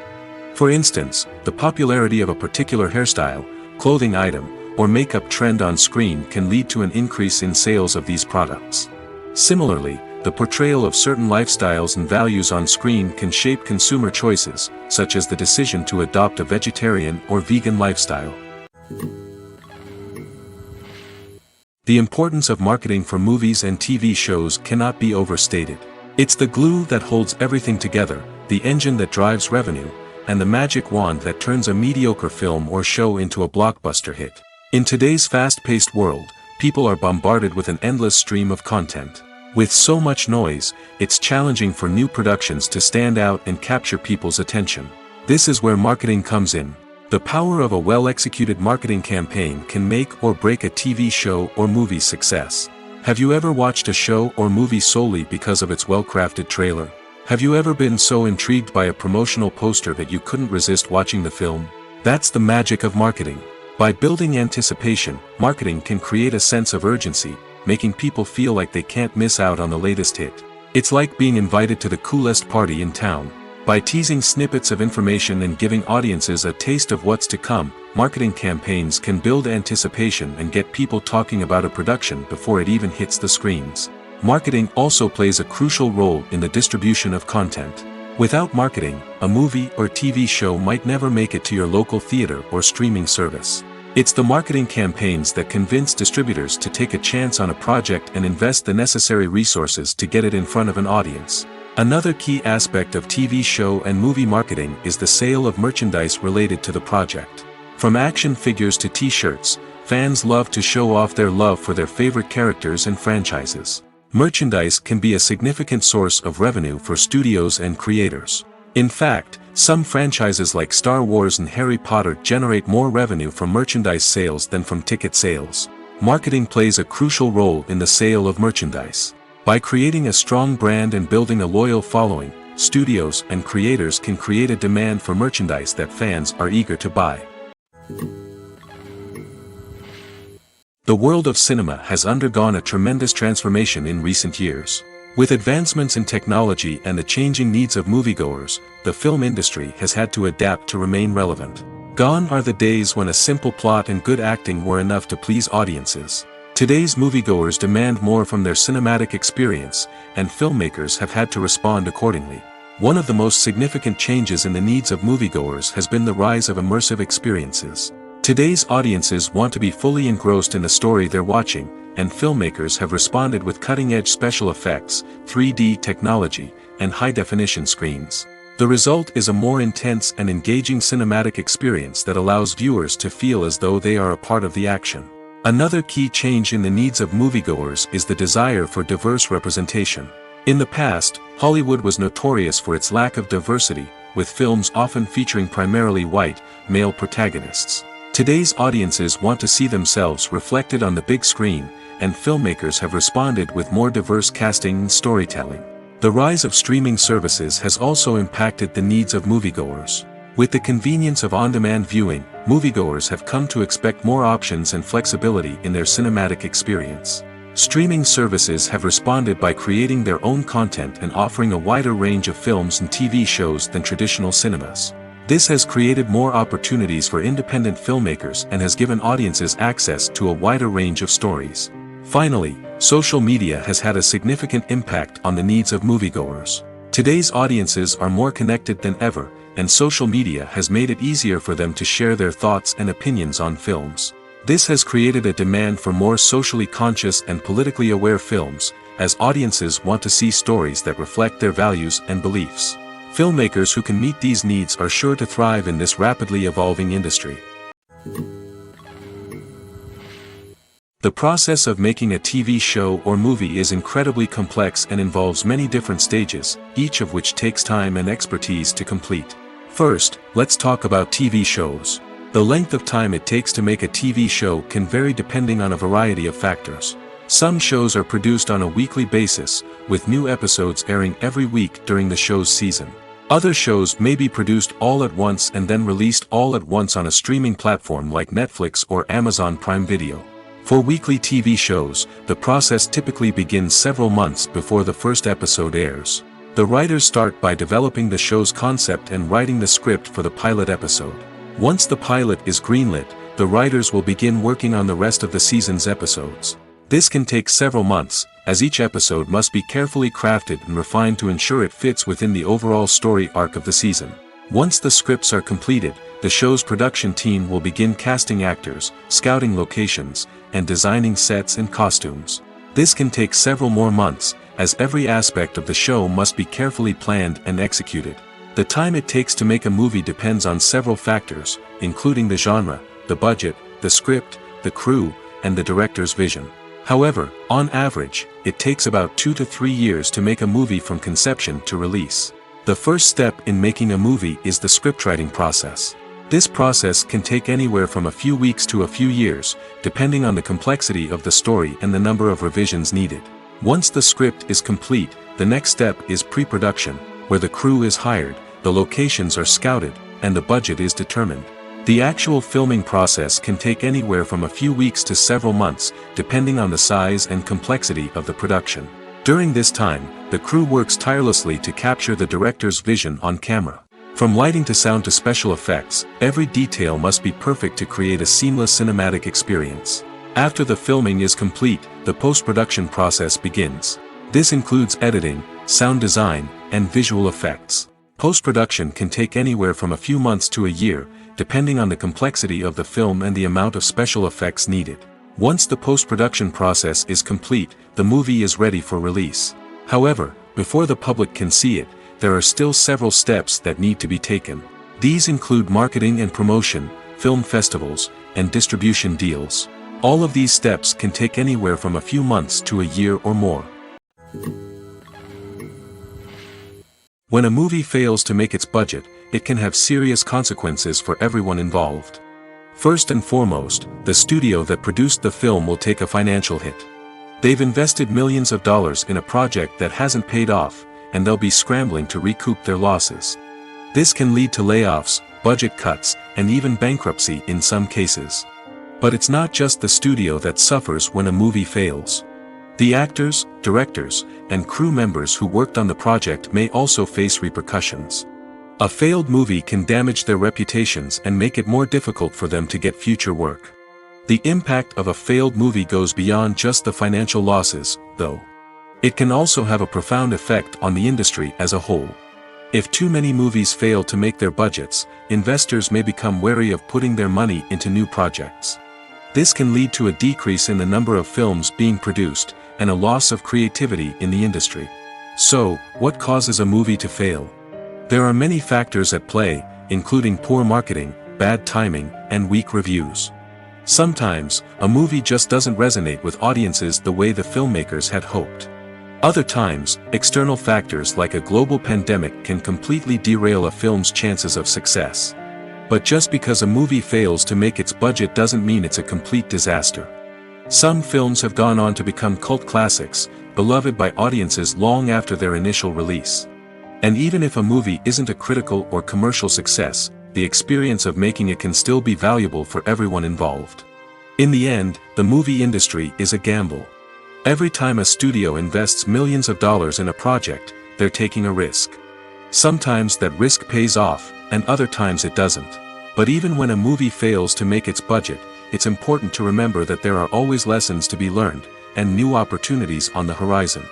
For instance, the popularity of a particular hairstyle, clothing item, or makeup trend on screen can lead to an increase in sales of these products. Similarly, the portrayal of certain lifestyles and values on screen can shape consumer choices, such as the decision to adopt a vegetarian or vegan lifestyle. The importance of marketing for movies and TV shows cannot be overstated. It's the glue that holds everything together, the engine that drives revenue, and the magic wand that turns a mediocre film or show into a blockbuster hit. In today's fast-paced world, people are bombarded with an endless stream of content. With so much noise, it's challenging for new productions to stand out and capture people's attention. This is where marketing comes in. The power of a well-executed marketing campaign can make or break a TV show or movie's success. Have you ever watched a show or movie solely because of its well-crafted trailer? Have you ever been so intrigued by a promotional poster that you couldn't resist watching the film? That's the magic of marketing. By building anticipation, marketing can create a sense of urgency, making people feel like they can't miss out on the latest hit. It's like being invited to the coolest party in town. By teasing snippets of information and giving audiences a taste of what's to come, marketing campaigns can build anticipation and get people talking about a production before it even hits the screens. Marketing also plays a crucial role in the distribution of content. Without marketing, a movie or TV show might never make it to your local theater or streaming service. It's the marketing campaigns that convince distributors to take a chance on a project and invest the necessary resources to get it in front of an audience. Another key aspect of TV show and movie marketing is the sale of merchandise related to the project. From action figures to t-shirts, fans love to show off their love for their favorite characters and franchises. Merchandise can be a significant source of revenue for studios and creators. In fact, some franchises like Star Wars and Harry Potter generate more revenue from merchandise sales than from ticket sales. Marketing plays a crucial role in the sale of merchandise. By creating a strong brand and building a loyal following, studios and creators can create a demand for merchandise that fans are eager to buy. The world of cinema has undergone a tremendous transformation in recent years. With advancements in technology and the changing needs of moviegoers, the film industry has had to adapt to remain relevant. Gone are the days when a simple plot and good acting were enough to please audiences. Today's moviegoers demand more from their cinematic experience, and filmmakers have had to respond accordingly. One of the most significant changes in the needs of moviegoers has been the rise of immersive experiences. Today's audiences want to be fully engrossed in the story they're watching, and filmmakers have responded with cutting-edge special effects, 3D technology, and high-definition screens. The result is a more intense and engaging cinematic experience that allows viewers to feel as though they are a part of the action. Another key change in the needs of moviegoers is the desire for diverse representation. In the past, Hollywood was notorious for its lack of diversity, with films often featuring primarily white, male protagonists. Today's audiences want to see themselves reflected on the big screen, and filmmakers have responded with more diverse casting and storytelling. The rise of streaming services has also impacted the needs of moviegoers. With the convenience of on-demand viewing, moviegoers have come to expect more options and flexibility in their cinematic experience. Streaming services have responded by creating their own content and offering a wider range of films and TV shows than traditional cinemas. This has created more opportunities for independent filmmakers and has given audiences access to a wider range of stories. Finally, social media has had a significant impact on the needs of moviegoers. Today's audiences are more connected than ever, and social media has made it easier for them to share their thoughts and opinions on films. This has created a demand for more socially conscious and politically aware films, as audiences want to see stories that reflect their values and beliefs. Filmmakers who can meet these needs are sure to thrive in this rapidly evolving industry. The process of making a TV show or movie is incredibly complex and involves many different stages, each of which takes time and expertise to complete. First, let's talk about TV shows. The length of time it takes to make a TV show can vary depending on a variety of factors. Some shows are produced on a weekly basis, with new episodes airing every week during the show's season. Other shows may be produced all at once and then released all at once on a streaming platform like Netflix or Amazon Prime Video. For weekly TV shows, the process typically begins several months before the first episode airs. The writers start by developing the show's concept and writing the script for the pilot episode. Once the pilot is greenlit, the writers will begin working on the rest of the season's episodes. This can take several months, as each episode must be carefully crafted and refined to ensure it fits within the overall story arc of the season. Once the scripts are completed, the show's production team will begin casting actors, scouting locations, and designing sets and costumes. This can take several more months, as every aspect of the show must be carefully planned and executed. The time it takes to make a movie depends on several factors, including the genre, the budget, the script, the crew, and the director's vision. However, on average, it takes about 2 to 3 years to make a movie from conception to release. The first step in making a movie is the scriptwriting process. This process can take anywhere from a few weeks to a few years, depending on the complexity of the story and the number of revisions needed. Once the script is complete, the next step is pre-production, where the crew is hired, the locations are scouted, and the budget is determined. The actual filming process can take anywhere from a few weeks to several months, depending on the size and complexity of the production. During this time, the crew works tirelessly to capture the director's vision on camera. From lighting to sound to special effects, every detail must be perfect to create a seamless cinematic experience. After the filming is complete, the post-production process begins. This includes editing, sound design, and visual effects. Post-production can take anywhere from a few months to a year, depending on the complexity of the film and the amount of special effects needed. Once the post-production process is complete, the movie is ready for release. However, before the public can see it, there are still several steps that need to be taken. These include marketing and promotion, film festivals, and distribution deals. All of these steps can take anywhere from a few months to a year or more. When a movie fails to make its budget, it can have serious consequences for everyone involved. First and foremost, the studio that produced the film will take a financial hit. They've invested millions of dollars in a project that hasn't paid off, and they'll be scrambling to recoup their losses. This can lead to layoffs, budget cuts, and even bankruptcy in some cases. But it's not just the studio that suffers when a movie fails. The actors, directors, and crew members who worked on the project may also face repercussions. A failed movie can damage their reputations and make it more difficult for them to get future work. The impact of a failed movie goes beyond just the financial losses, though. It can also have a profound effect on the industry as a whole. If too many movies fail to make their budgets, investors may become wary of putting their money into new projects. This can lead to a decrease in the number of films being produced, and a loss of creativity in the industry. So, what causes a movie to fail? There are many factors at play, including poor marketing, bad timing, and weak reviews. Sometimes, a movie just doesn't resonate with audiences the way the filmmakers had hoped. Other times, external factors like a global pandemic can completely derail a film's chances of success. But just because a movie fails to make its budget doesn't mean it's a complete disaster. Some films have gone on to become cult classics, beloved by audiences long after their initial release. And even if a movie isn't a critical or commercial success, the experience of making it can still be valuable for everyone involved. In the end, the movie industry is a gamble. Every time a studio invests millions of dollars in a project, they're taking a risk. Sometimes that risk pays off, and other times it doesn't. But even when a movie fails to make its budget, it's important to remember that there are always lessons to be learned, and new opportunities on the horizon.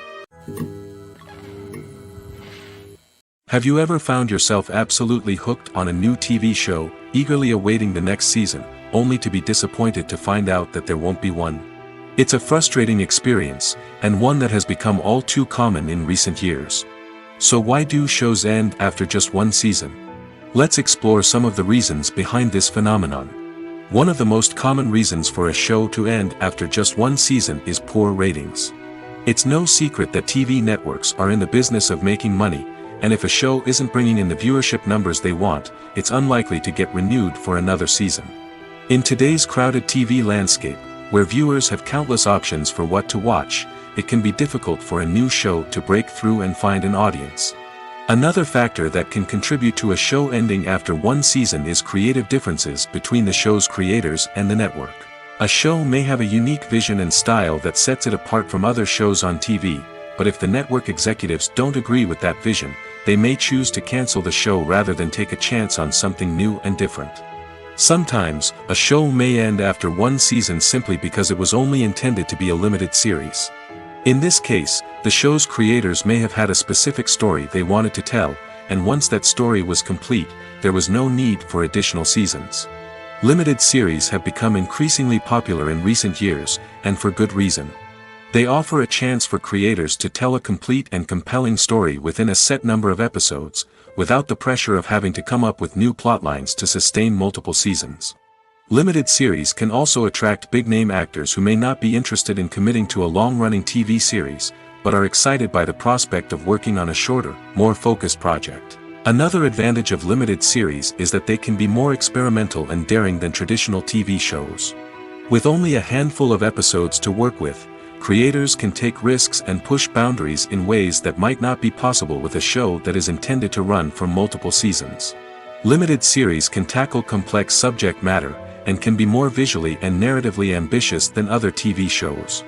Have you ever found yourself absolutely hooked on a new TV show, eagerly awaiting the next season, only to be disappointed to find out that there won't be one? It's a frustrating experience, and one that has become all too common in recent years. So why do shows end after just one season? Let's explore some of the reasons behind this phenomenon. One of the most common reasons for a show to end after just one season is poor ratings. It's no secret that TV networks are in the business of making money, and if a show isn't bringing in the viewership numbers they want, it's unlikely to get renewed for another season. In today's crowded TV landscape, where viewers have countless options for what to watch, it can be difficult for a new show to break through and find an audience. Another factor that can contribute to a show ending after one season is creative differences between the show's creators and the network. A show may have a unique vision and style that sets it apart from other shows on TV, but if the network executives don't agree with that vision, they may choose to cancel the show rather than take a chance on something new and different. Sometimes, a show may end after one season simply because it was only intended to be a limited series. In this case, the show's creators may have had a specific story they wanted to tell, and once that story was complete, there was no need for additional seasons. Limited series have become increasingly popular in recent years, and for good reason. They offer a chance for creators to tell a complete and compelling story within a set number of episodes, without the pressure of having to come up with new plotlines to sustain multiple seasons. Limited series can also attract big-name actors who may not be interested in committing to a long-running TV series, but are excited by the prospect of working on a shorter, more focused project. Another advantage of limited series is that they can be more experimental and daring than traditional TV shows. With only a handful of episodes to work with, creators can take risks and push boundaries in ways that might not be possible with a show that is intended to run for multiple seasons. Limited series can tackle complex subject matter, and can be more visually and narratively ambitious than other TV shows.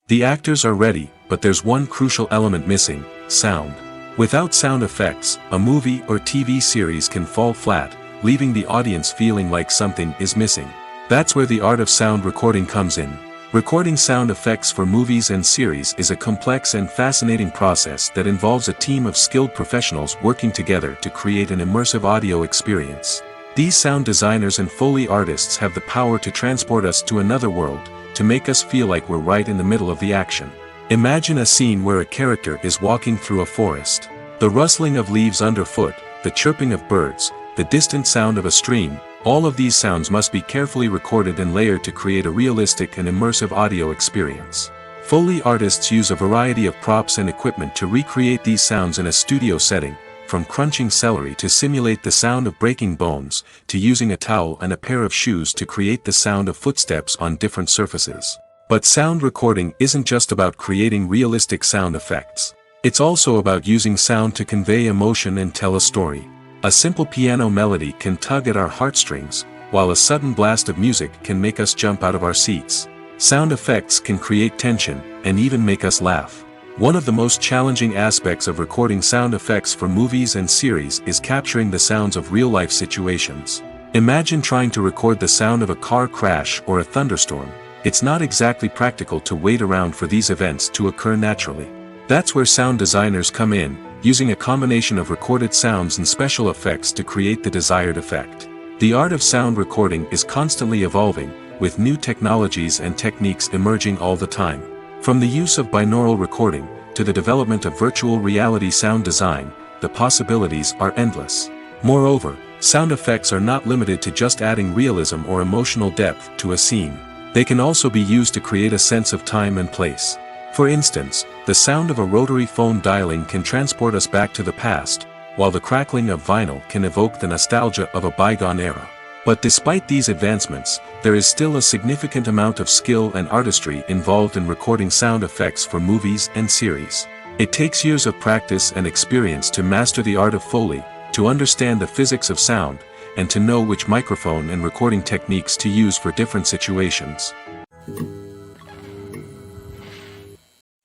The actors are ready, but there's one crucial element missing: sound. Without sound effects, a movie or TV series can fall flat, leaving the audience feeling like something is missing. That's where the art of sound recording comes in. Recording sound effects for movies and series is a complex and fascinating process that involves a team of skilled professionals working together to create an immersive audio experience. These sound designers and Foley artists have the power to transport us to another world, to make us feel like we're right in the middle of the action. Imagine a scene where a character is walking through a forest. The rustling of leaves underfoot, the chirping of birds, the distant sound of a stream, all of these sounds must be carefully recorded and layered to create a realistic and immersive audio experience. Foley artists use a variety of props and equipment to recreate these sounds in a studio setting, from crunching celery to simulate the sound of breaking bones, to using a towel and a pair of shoes to create the sound of footsteps on different surfaces. But sound recording isn't just about creating realistic sound effects. It's also about using sound to convey emotion and tell a story. A simple piano melody can tug at our heartstrings, while a sudden blast of music can make us jump out of our seats. Sound effects can create tension, and even make us laugh. One of the most challenging aspects of recording sound effects for movies and series is capturing the sounds of real-life situations. Imagine trying to record the sound of a car crash or a thunderstorm. It's not exactly practical to wait around for these events to occur naturally. That's where sound designers come in, using a combination of recorded sounds and special effects to create the desired effect. The art of sound recording is constantly evolving, with new technologies and techniques emerging all the time. From the use of binaural recording, to the development of virtual reality sound design, the possibilities are endless. Moreover, sound effects are not limited to just adding realism or emotional depth to a scene. They can also be used to create a sense of time and place. For instance, the sound of a rotary phone dialing can transport us back to the past, while the crackling of vinyl can evoke the nostalgia of a bygone era. But despite these advancements, there is still a significant amount of skill and artistry involved in recording sound effects for movies and series. It takes years of practice and experience to master the art of Foley, to understand the physics of sound, and to know which microphone and recording techniques to use for different situations.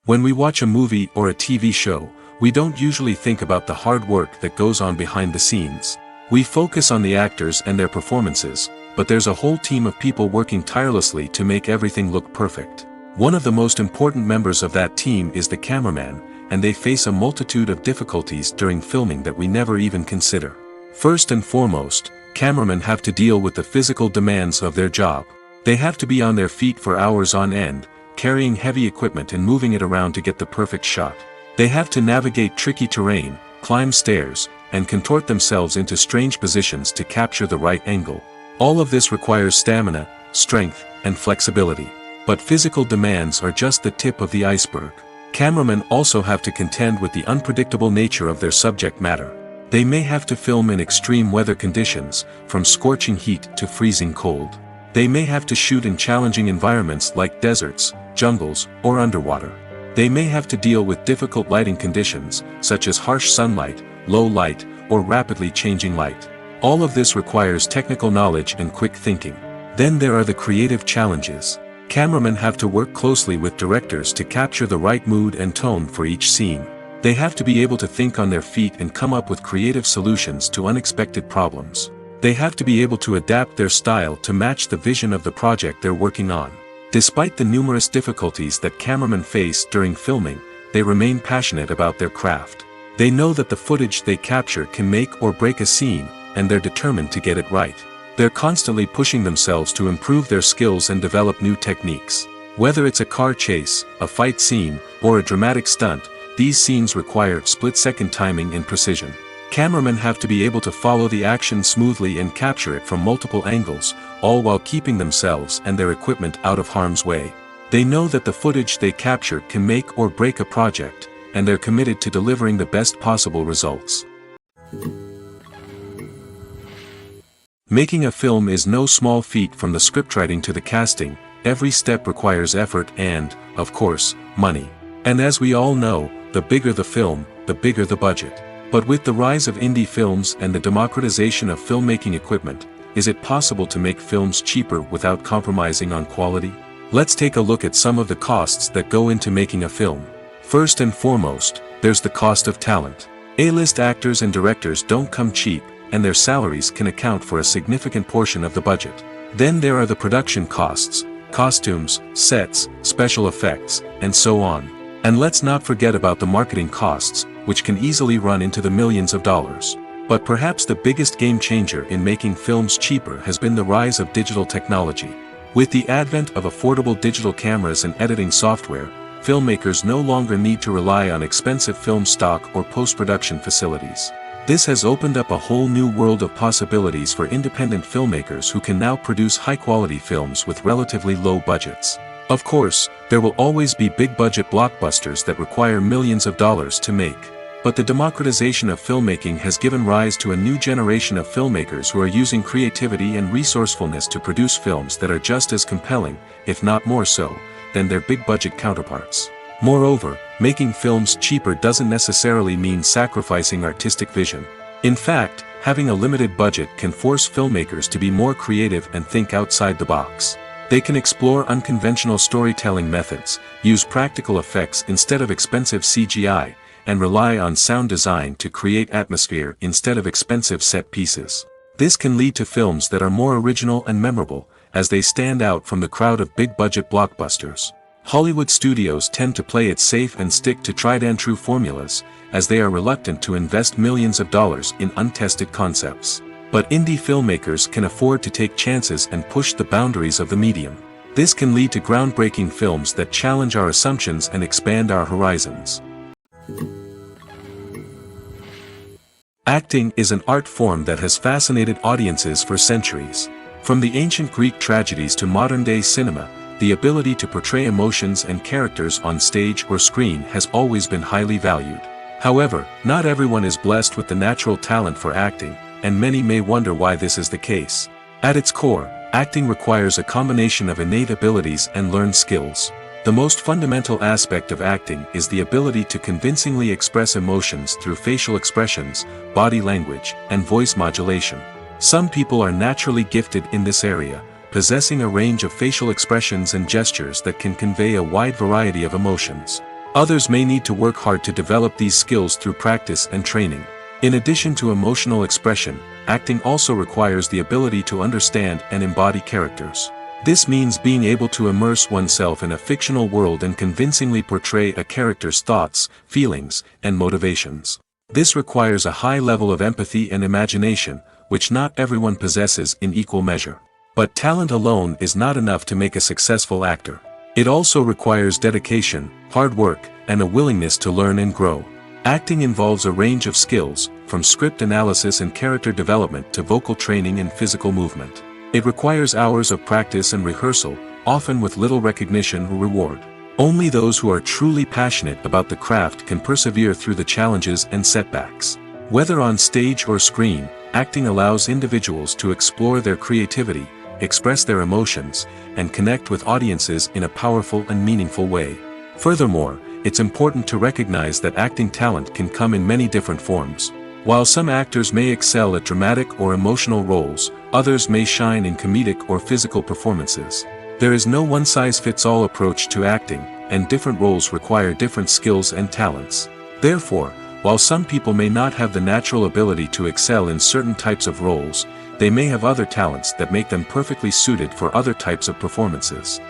When we watch a movie or a TV show, we don't usually think about the hard work that goes on behind the scenes. We focus on the actors and their performances, but there's a whole team of people working tirelessly to make everything look perfect. One of the most important members of that team is the cameraman, and they face a multitude of difficulties during filming that we never even consider. First and foremost, cameramen have to deal with the physical demands of their job. They have to be on their feet for hours on end, carrying heavy equipment and moving it around to get the perfect shot. They have to navigate tricky terrain, climb stairs, and contort themselves into strange positions to capture the right angle. All of this requires stamina, strength, and flexibility. But physical demands are just the tip of the iceberg. Cameramen also have to contend with the unpredictable nature of their subject matter. They may have to film in extreme weather conditions, from scorching heat to freezing cold. They may have to shoot in challenging environments like deserts, jungles, or underwater. They may have to deal with difficult lighting conditions, such as harsh sunlight, low light, or rapidly changing light. All of this requires technical knowledge and quick thinking. Then there are the creative challenges. Cameramen have to work closely with directors to capture the right mood and tone for each scene. They have to be able to think on their feet and come up with creative solutions to unexpected problems. They have to be able to adapt their style to match the vision of the project they're working on. Despite the numerous difficulties that cameramen face during filming, they remain passionate about their craft. They know that the footage they capture can make or break a scene, and they're determined to get it right. They're constantly pushing themselves to improve their skills and develop new techniques. Whether it's a car chase, a fight scene, or a dramatic stunt, these scenes require split-second timing and precision. Cameramen have to be able to follow the action smoothly and capture it from multiple angles, all while keeping themselves and their equipment out of harm's way. They know that the footage they capture can make or break a project, and they're committed to delivering the best possible results. Making a film is no small feat. From the scriptwriting to the casting, every step requires effort and, of course, money. And as we all know, the bigger the film, the bigger the budget. But with the rise of indie films and the democratization of filmmaking equipment, is it possible to make films cheaper without compromising on quality? Let's take a look at some of the costs that go into making a film. First and foremost, there's the cost of talent. A-list actors and directors don't come cheap, and their salaries can account for a significant portion of the budget. Then there are the production costs, costumes, sets, special effects, and so on. And let's not forget about the marketing costs, which can easily run into the millions of dollars. But perhaps the biggest game changer in making films cheaper has been the rise of digital technology. With the advent of affordable digital cameras and editing software, filmmakers no longer need to rely on expensive film stock or post-production facilities. This has opened up a whole new world of possibilities for independent filmmakers who can now produce high-quality films with relatively low budgets. Of course, there will always be big-budget blockbusters that require millions of dollars to make. But the democratization of filmmaking has given rise to a new generation of filmmakers who are using creativity and resourcefulness to produce films that are just as compelling, if not more so, than their big-budget counterparts. Moreover, making films cheaper doesn't necessarily mean sacrificing artistic vision. In fact, having a limited budget can force filmmakers to be more creative and think outside the box. They can explore unconventional storytelling methods, use practical effects instead of expensive CGI, and rely on sound design to create atmosphere instead of expensive set pieces. This can lead to films that are more original and memorable, as they stand out from the crowd of big-budget blockbusters. Hollywood studios tend to play it safe and stick to tried-and-true formulas, as they are reluctant to invest millions of dollars in untested concepts. But indie filmmakers can afford to take chances and push the boundaries of the medium. This can lead to groundbreaking films that challenge our assumptions and expand our horizons. Acting is an art form that has fascinated audiences for centuries. From the ancient Greek tragedies to modern-day cinema, the ability to portray emotions and characters on stage or screen has always been highly valued. However, not everyone is blessed with the natural talent for acting, and many may wonder why this is the case. At its core, acting requires a combination of innate abilities and learned skills. The most fundamental aspect of acting is the ability to convincingly express emotions through facial expressions, body language, and voice modulation. Some people are naturally gifted in this area, possessing a range of facial expressions and gestures that can convey a wide variety of emotions. Others may need to work hard to develop these skills through practice and training. In addition to emotional expression, acting also requires the ability to understand and embody characters. This means being able to immerse oneself in a fictional world and convincingly portray a character's thoughts, feelings, and motivations. This requires a high level of empathy and imagination, which not everyone possesses in equal measure. But talent alone is not enough to make a successful actor. It also requires dedication, hard work, and a willingness to learn and grow. Acting involves a range of skills, from script analysis and character development to vocal training and physical movement. It requires hours of practice and rehearsal, often with little recognition or reward. Only those who are truly passionate about the craft can persevere through the challenges and setbacks. Whether on stage or screen, acting allows individuals to explore their creativity, express their emotions, and connect with audiences in a powerful and meaningful way. Furthermore, it's important to recognize that acting talent can come in many different forms. While some actors may excel at dramatic or emotional roles, others may shine in comedic or physical performances. There is no one-size-fits-all approach to acting, and different roles require different skills and talents. Therefore, while some people may not have the natural ability to excel in certain types of roles, they may have other talents that make them perfectly suited for other types of performances.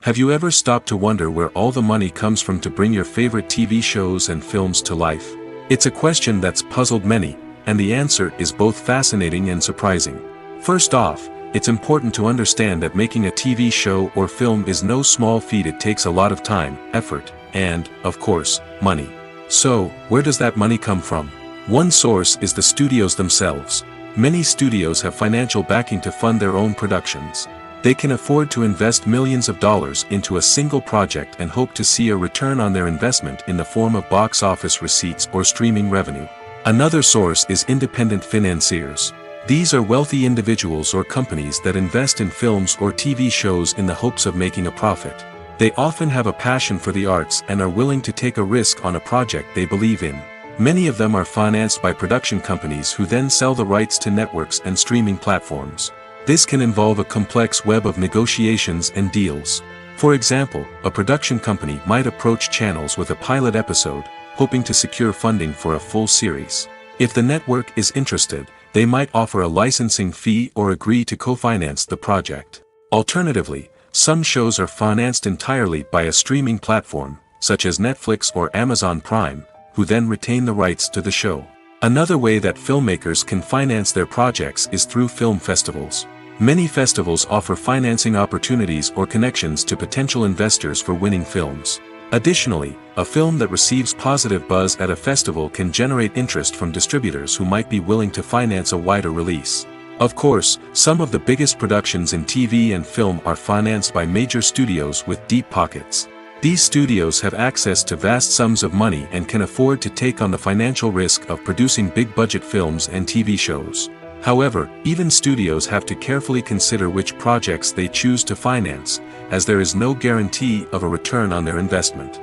Have you ever stopped to wonder where all the money comes from to bring your favorite TV shows and films to life? It's a question that's puzzled many, and the answer is both fascinating and surprising. First off, it's important to understand that making a TV show or film is no small feat. It takes a lot of time, effort, and, of course, money. So, where does that money come from? One source is the studios themselves. Many studios have financial backing to fund their own productions. They can afford to invest millions of dollars into a single project and hope to see a return on their investment in the form of box office receipts or streaming revenue. Another source is independent financiers. These are wealthy individuals or companies that invest in films or TV shows in the hopes of making a profit. They often have a passion for the arts and are willing to take a risk on a project they believe in. Many of them are financed by production companies who then sell the rights to networks and streaming platforms. This can involve a complex web of negotiations and deals. For example, a production company might approach channels with a pilot episode, hoping to secure funding for a full series. If the network is interested, they might offer a licensing fee or agree to co-finance the project. Alternatively, some shows are financed entirely by a streaming platform, such as Netflix or Amazon Prime, who then retain the rights to the show. Another way that filmmakers can finance their projects is through film festivals. Many festivals offer financing opportunities or connections to potential investors for winning films. Additionally, a film that receives positive buzz at a festival can generate interest from distributors who might be willing to finance a wider release. Of course, some of the biggest productions in TV and film are financed by major studios with deep pockets. These studios have access to vast sums of money and can afford to take on the financial risk of producing big-budget films and TV shows. However, even studios have to carefully consider which projects they choose to finance, as there is no guarantee of a return on their investment.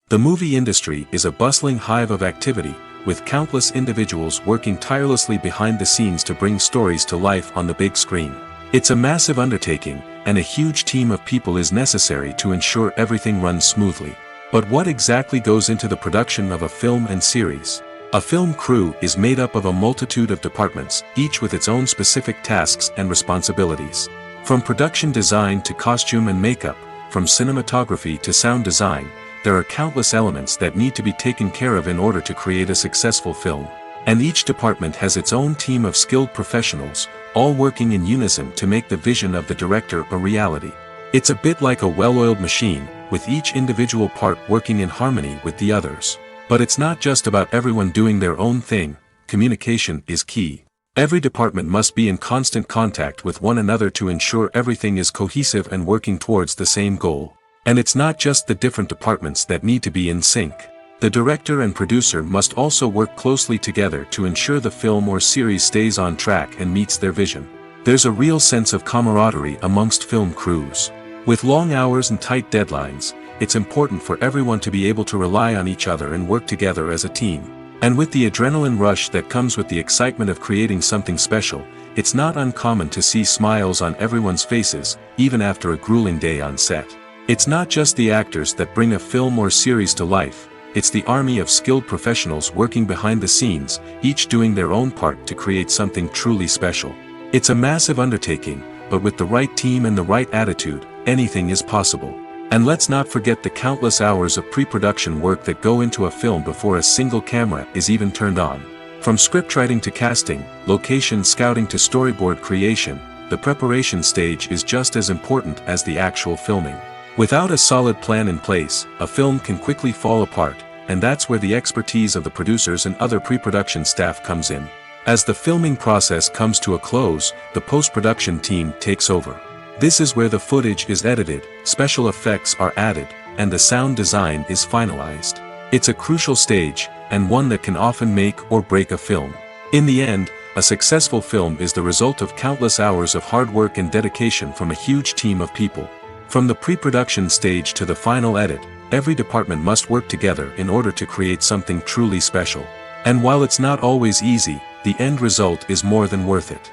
The movie industry is a bustling hive of activity, with countless individuals working tirelessly behind the scenes to bring stories to life on the big screen. It's a massive undertaking, and a huge team of people is necessary to ensure everything runs smoothly. But what exactly goes into the production of a film and series? A film crew is made up of a multitude of departments, each with its own specific tasks and responsibilities. From production design to costume and makeup, from cinematography to sound design, there are countless elements that need to be taken care of in order to create a successful film. And each department has its own team of skilled professionals, all working in unison to make the vision of the director a reality. It's a bit like a well-oiled machine, with each individual part working in harmony with the others. But it's not just about everyone doing their own thing. Communication is key. Every department must be in constant contact with one another to ensure everything is cohesive and working towards the same goal. And it's not just the different departments that need to be in sync. The director and producer must also work closely together to ensure the film or series stays on track and meets their vision. There's a real sense of camaraderie amongst film crews. With long hours and tight deadlines, it's important for everyone to be able to rely on each other and work together as a team. And with the adrenaline rush that comes with the excitement of creating something special, it's not uncommon to see smiles on everyone's faces, even after a grueling day on set. It's not just the actors that bring a film or series to life, it's the army of skilled professionals working behind the scenes, each doing their own part to create something truly special. It's a massive undertaking, but with the right team and the right attitude, anything is possible. And let's not forget the countless hours of pre-production work that go into a film before a single camera is even turned on. From scriptwriting to casting, location scouting to storyboard creation, the preparation stage is just as important as the actual filming. Without a solid plan in place, a film can quickly fall apart, and that's where the expertise of the producers and other pre-production staff comes in. As the filming process comes to a close, the post-production team takes over. This is where the footage is edited, special effects are added, and the sound design is finalized. It's a crucial stage, and one that can often make or break a film. In the end, a successful film is the result of countless hours of hard work and dedication from a huge team of people. From the pre-production stage to the final edit, every department must work together in order to create something truly special. And while it's not always easy, the end result is more than worth it.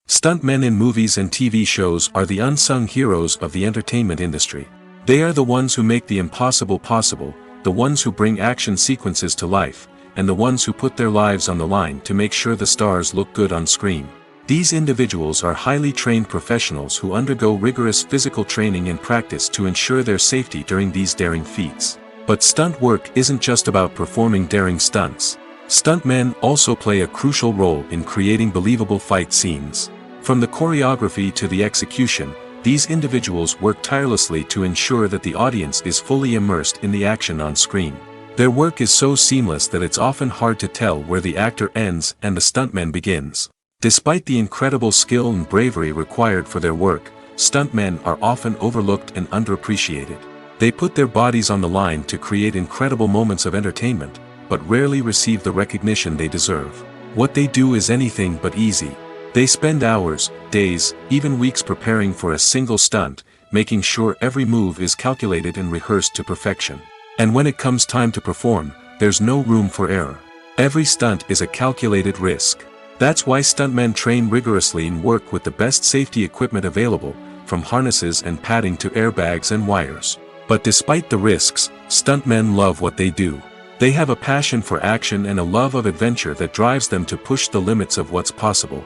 Stuntmen in movies and TV shows are the unsung heroes of the entertainment industry. They are the ones who make the impossible possible, the ones who bring action sequences to life, and the ones who put their lives on the line to make sure the stars look good on screen. These individuals are highly trained professionals who undergo rigorous physical training and practice to ensure their safety during these daring feats. But stunt work isn't just about performing daring stunts. Stuntmen also play a crucial role in creating believable fight scenes. From the choreography to the execution, these individuals work tirelessly to ensure that the audience is fully immersed in the action on screen. Their work is so seamless that it's often hard to tell where the actor ends and the stuntman begins. Despite the incredible skill and bravery required for their work, stuntmen are often overlooked and underappreciated. They put their bodies on the line to create incredible moments of entertainment, but rarely receive the recognition they deserve. What they do is anything but easy. They spend hours, days, even weeks preparing for a single stunt, making sure every move is calculated and rehearsed to perfection. And when it comes time to perform, there's no room for error. Every stunt is a calculated risk. That's why stuntmen train rigorously and work with the best safety equipment available, from harnesses and padding to airbags and wires. But despite the risks, stuntmen love what they do. They have a passion for action and a love of adventure that drives them to push the limits of what's possible.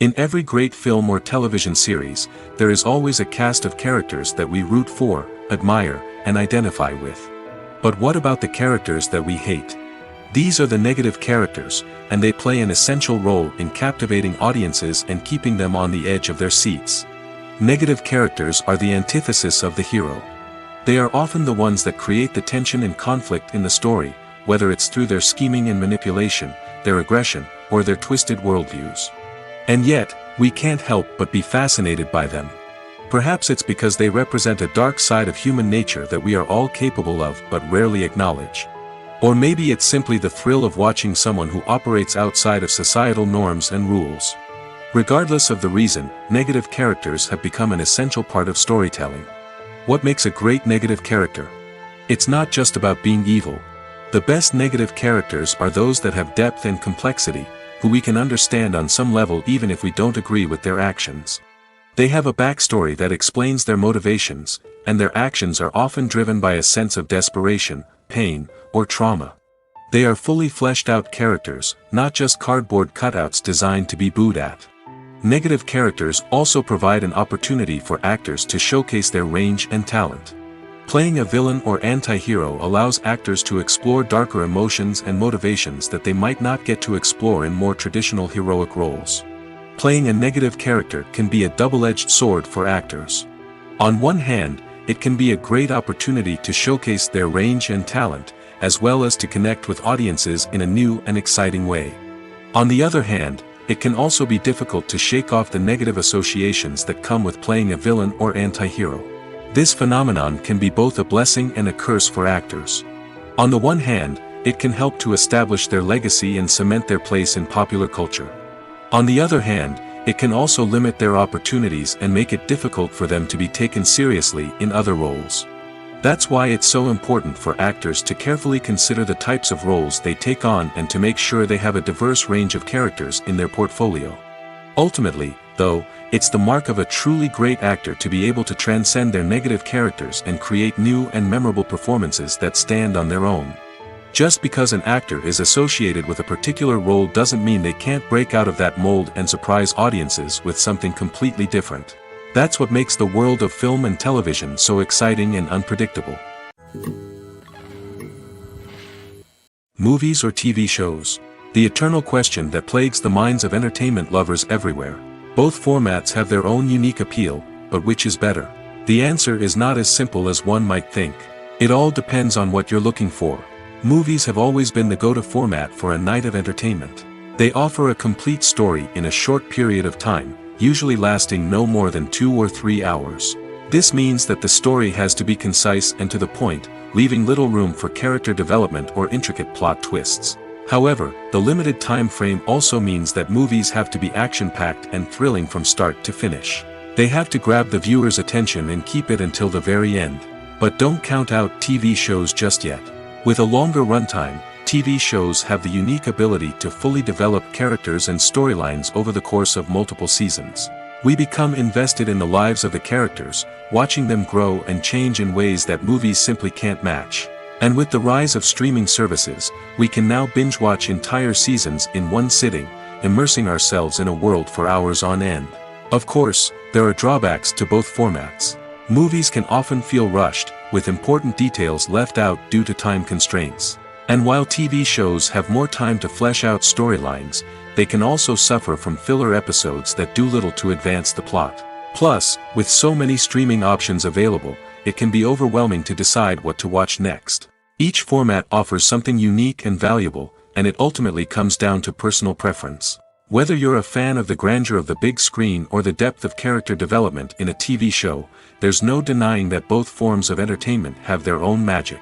In every great film or television series, there is always a cast of characters that we root for, admire, and identify with. But what about the characters that we hate? These are the negative characters, and they play an essential role in captivating audiences and keeping them on the edge of their seats. Negative characters are the antithesis of the hero. They are often the ones that create the tension and conflict in the story, whether it's through their scheming and manipulation, their aggression, or their twisted worldviews. And yet, we can't help but be fascinated by them. Perhaps it's because they represent a dark side of human nature that we are all capable of but rarely acknowledge. Or maybe it's simply the thrill of watching someone who operates outside of societal norms and rules. Regardless of the reason, negative characters have become an essential part of storytelling. What makes a great negative character? It's not just about being evil. The best negative characters are those that have depth and complexity, who we can understand on some level even if we don't agree with their actions. They have a backstory that explains their motivations, and their actions are often driven by a sense of desperation, pain, or trauma. They are fully fleshed out characters, not just cardboard cutouts designed to be booed at. Negative characters also provide an opportunity for actors to showcase their range and talent. Playing a villain or anti-hero allows actors to explore darker emotions and motivations that they might not get to explore in more traditional heroic roles. Playing a negative character can be a double-edged sword for actors. On one hand, it can be a great opportunity to showcase their range and talent, as well as to connect with audiences in a new and exciting way. On the other hand, it can also be difficult to shake off the negative associations that come with playing a villain or anti-hero. This phenomenon can be both a blessing and a curse for actors. On the one hand, it can help to establish their legacy and cement their place in popular culture. On the other hand, it can also limit their opportunities and make it difficult for them to be taken seriously in other roles. That's why it's so important for actors to carefully consider the types of roles they take on and to make sure they have a diverse range of characters in their portfolio. Ultimately, though, it's the mark of a truly great actor to be able to transcend their negative characters and create new and memorable performances that stand on their own. Just because an actor is associated with a particular role doesn't mean they can't break out of that mold and surprise audiences with something completely different. That's what makes the world of film and television so exciting and unpredictable. Movies or TV shows? The eternal question that plagues the minds of entertainment lovers everywhere. Both formats have their own unique appeal, but which is better? The answer is not as simple as one might think. It all depends on what you're looking for. Movies have always been the go-to format for a night of entertainment. They offer a complete story in a short period of time, usually lasting no more than 2 or 3 hours. This means that the story has to be concise and to the point, leaving little room for character development or intricate plot twists. However, the limited time frame also means that movies have to be action-packed and thrilling from start to finish. They have to grab the viewer's attention and keep it until the very end. But don't count out TV shows just yet. With a longer runtime, TV shows have the unique ability to fully develop characters and storylines over the course of multiple seasons. We become invested in the lives of the characters, watching them grow and change in ways that movies simply can't match. And with the rise of streaming services, we can now binge-watch entire seasons in one sitting, immersing ourselves in a world for hours on end. Of course, there are drawbacks to both formats. Movies can often feel rushed, with important details left out due to time constraints. And while TV shows have more time to flesh out storylines, they can also suffer from filler episodes that do little to advance the plot. Plus, with so many streaming options available, it can be overwhelming to decide what to watch next. Each format offers something unique and valuable, and it ultimately comes down to personal preference. Whether you're a fan of the grandeur of the big screen or the depth of character development in a TV show, there's no denying that both forms of entertainment have their own magic.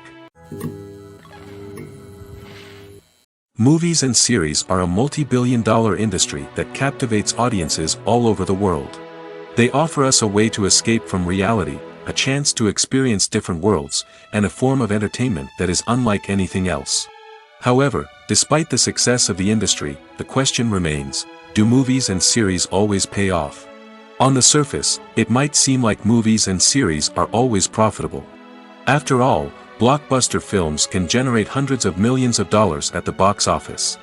Movies and series are a multi-billion-dollar industry that captivates audiences all over the world. They offer us a way to escape from reality, a chance to experience different worlds, and a form of entertainment that is unlike anything else. However, despite the success of the industry, the question remains, do movies and series always pay off? On the surface, it might seem like movies and series are always profitable. After all, blockbuster films can generate hundreds of millions of dollars at the box office.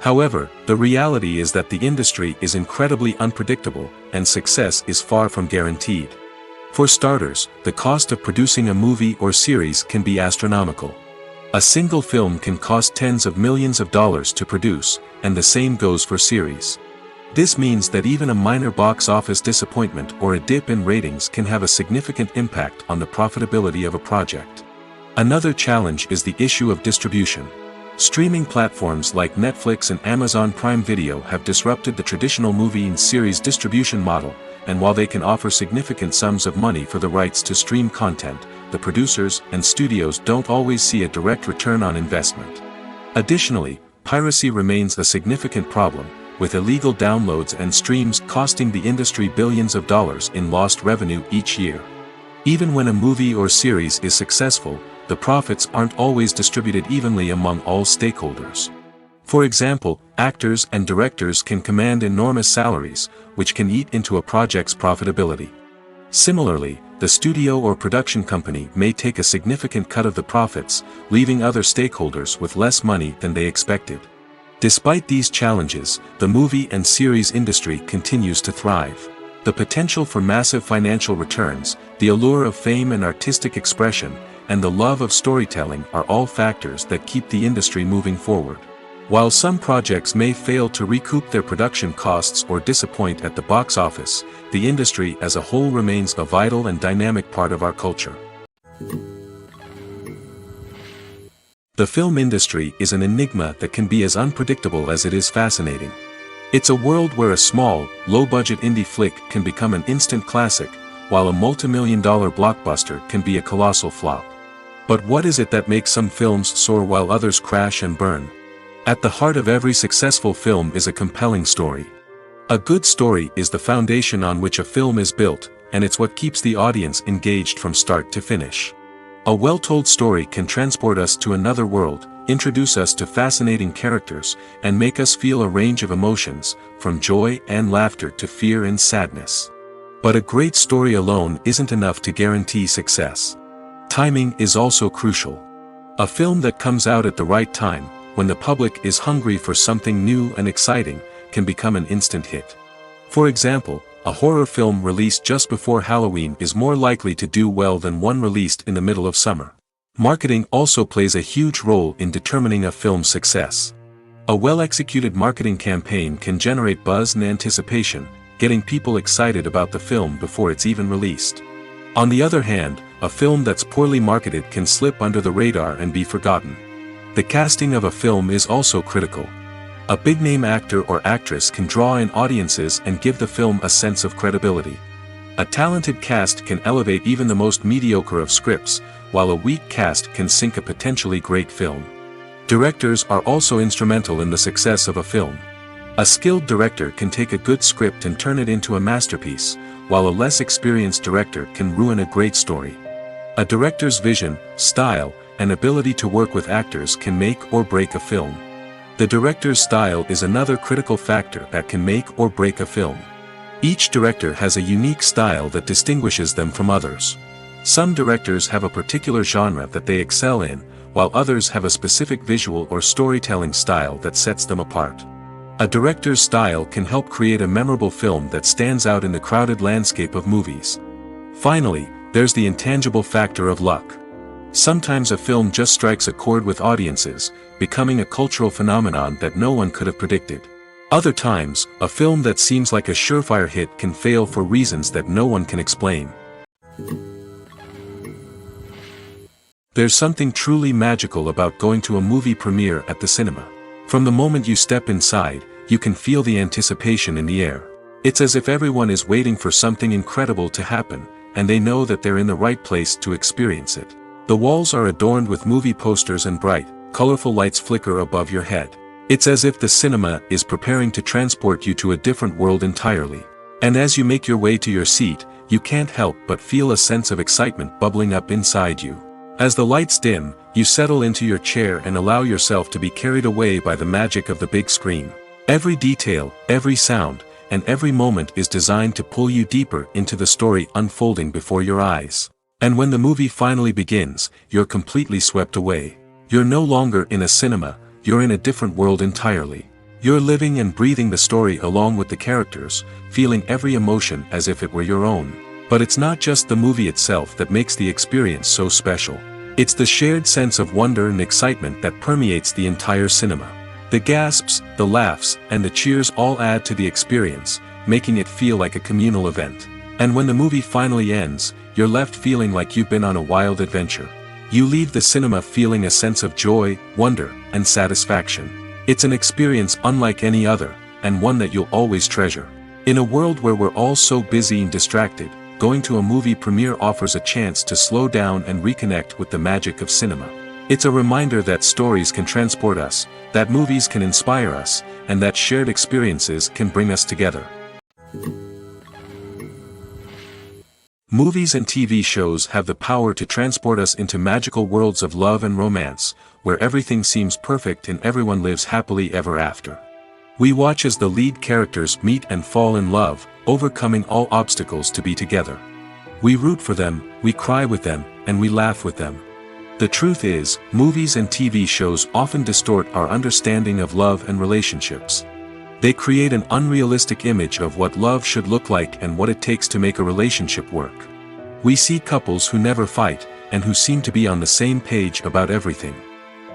However, the reality is that the industry is incredibly unpredictable, and success is far from guaranteed. For starters, the cost of producing a movie or series can be astronomical. A single film can cost tens of millions of dollars to produce, and the same goes for series. This means that even a minor box office disappointment or a dip in ratings can have a significant impact on the profitability of a project. Another challenge is the issue of distribution. Streaming platforms like Netflix and Amazon Prime Video have disrupted the traditional movie and series distribution model, and while they can offer significant sums of money for the rights to stream content, the producers and studios don't always see a direct return on investment. Additionally, piracy remains a significant problem, with illegal downloads and streams costing the industry billions of dollars in lost revenue each year. Even when a movie or series is successful, the profits aren't always distributed evenly among all stakeholders. For example, actors and directors can command enormous salaries, which can eat into a project's profitability. Similarly, the studio or production company may take a significant cut of the profits, leaving other stakeholders with less money than they expected. Despite these challenges, the movie and series industry continues to thrive. The potential for massive financial returns, the allure of fame and artistic expression, and the love of storytelling are all factors that keep the industry moving forward. While some projects may fail to recoup their production costs or disappoint at the box office, the industry as a whole remains a vital and dynamic part of our culture. The film industry is an enigma that can be as unpredictable as it is fascinating. It's a world where a small, low-budget indie flick can become an instant classic, while a multi-million-dollar blockbuster can be a colossal flop. But what is it that makes some films soar while others crash and burn? At the heart of every successful film is a compelling story. A good story is the foundation on which a film is built, and it's what keeps the audience engaged from start to finish. A well-told story can transport us to another world, introduce us to fascinating characters, and make us feel a range of emotions, from joy and laughter to fear and sadness. But a great story alone isn't enough to guarantee success. Timing is also crucial. A film that comes out at the right time, when the public is hungry for something new and exciting, can become an instant hit. For example, a horror film released just before Halloween is more likely to do well than one released in the middle of summer. Marketing also plays a huge role in determining a film's success. A well-executed marketing campaign can generate buzz and anticipation, getting people excited about the film before it's even released. On the other hand, a film that's poorly marketed can slip under the radar and be forgotten. The casting of a film is also critical. A big-name actor or actress can draw in audiences and give the film a sense of credibility. A talented cast can elevate even the most mediocre of scripts, while a weak cast can sink a potentially great film. Directors are also instrumental in the success of a film. A skilled director can take a good script and turn it into a masterpiece, while a less experienced director can ruin a great story. A director's vision, style, and ability to work with actors can make or break a film. The director's style is another critical factor that can make or break a film. Each director has a unique style that distinguishes them from others. Some directors have a particular genre that they excel in, while others have a specific visual or storytelling style that sets them apart. A director's style can help create a memorable film that stands out in the crowded landscape of movies. Finally, there's the intangible factor of luck. Sometimes a film just strikes a chord with audiences, becoming a cultural phenomenon that no one could have predicted. Other times, a film that seems like a surefire hit can fail for reasons that no one can explain. There's something truly magical about going to a movie premiere at the cinema. From the moment you step inside, you can feel the anticipation in the air. It's as if everyone is waiting for something incredible to happen, and they know that they're in the right place to experience it. The walls are adorned with movie posters and bright, colorful lights flicker above your head. It's as if the cinema is preparing to transport you to a different world entirely. And as you make your way to your seat, you can't help but feel a sense of excitement bubbling up inside you. As the lights dim, you settle into your chair and allow yourself to be carried away by the magic of the big screen. Every detail, every sound, and every moment is designed to pull you deeper into the story unfolding before your eyes. And when the movie finally begins, you're completely swept away. You're no longer in a cinema, you're in a different world entirely. You're living and breathing the story along with the characters, feeling every emotion as if it were your own. But it's not just the movie itself that makes the experience so special. It's the shared sense of wonder and excitement that permeates the entire cinema. The gasps, the laughs, and the cheers all add to the experience, making it feel like a communal event. And when the movie finally ends, you're left feeling like you've been on a wild adventure. You leave the cinema feeling a sense of joy, wonder, and satisfaction. It's an experience unlike any other, and one that you'll always treasure. In a world where we're all so busy and distracted, going to a movie premiere offers a chance to slow down and reconnect with the magic of cinema. It's a reminder that stories can transport us, that movies can inspire us, and that shared experiences can bring us together. Movies and TV shows have the power to transport us into magical worlds of love and romance, where everything seems perfect and everyone lives happily ever after. We watch as the lead characters meet and fall in love, overcoming all obstacles to be together. We root for them, we cry with them, and we laugh with them. The truth is, movies and TV shows often distort our understanding of love and relationships. They create an unrealistic image of what love should look like and what it takes to make a relationship work. We see couples who never fight, and who seem to be on the same page about everything.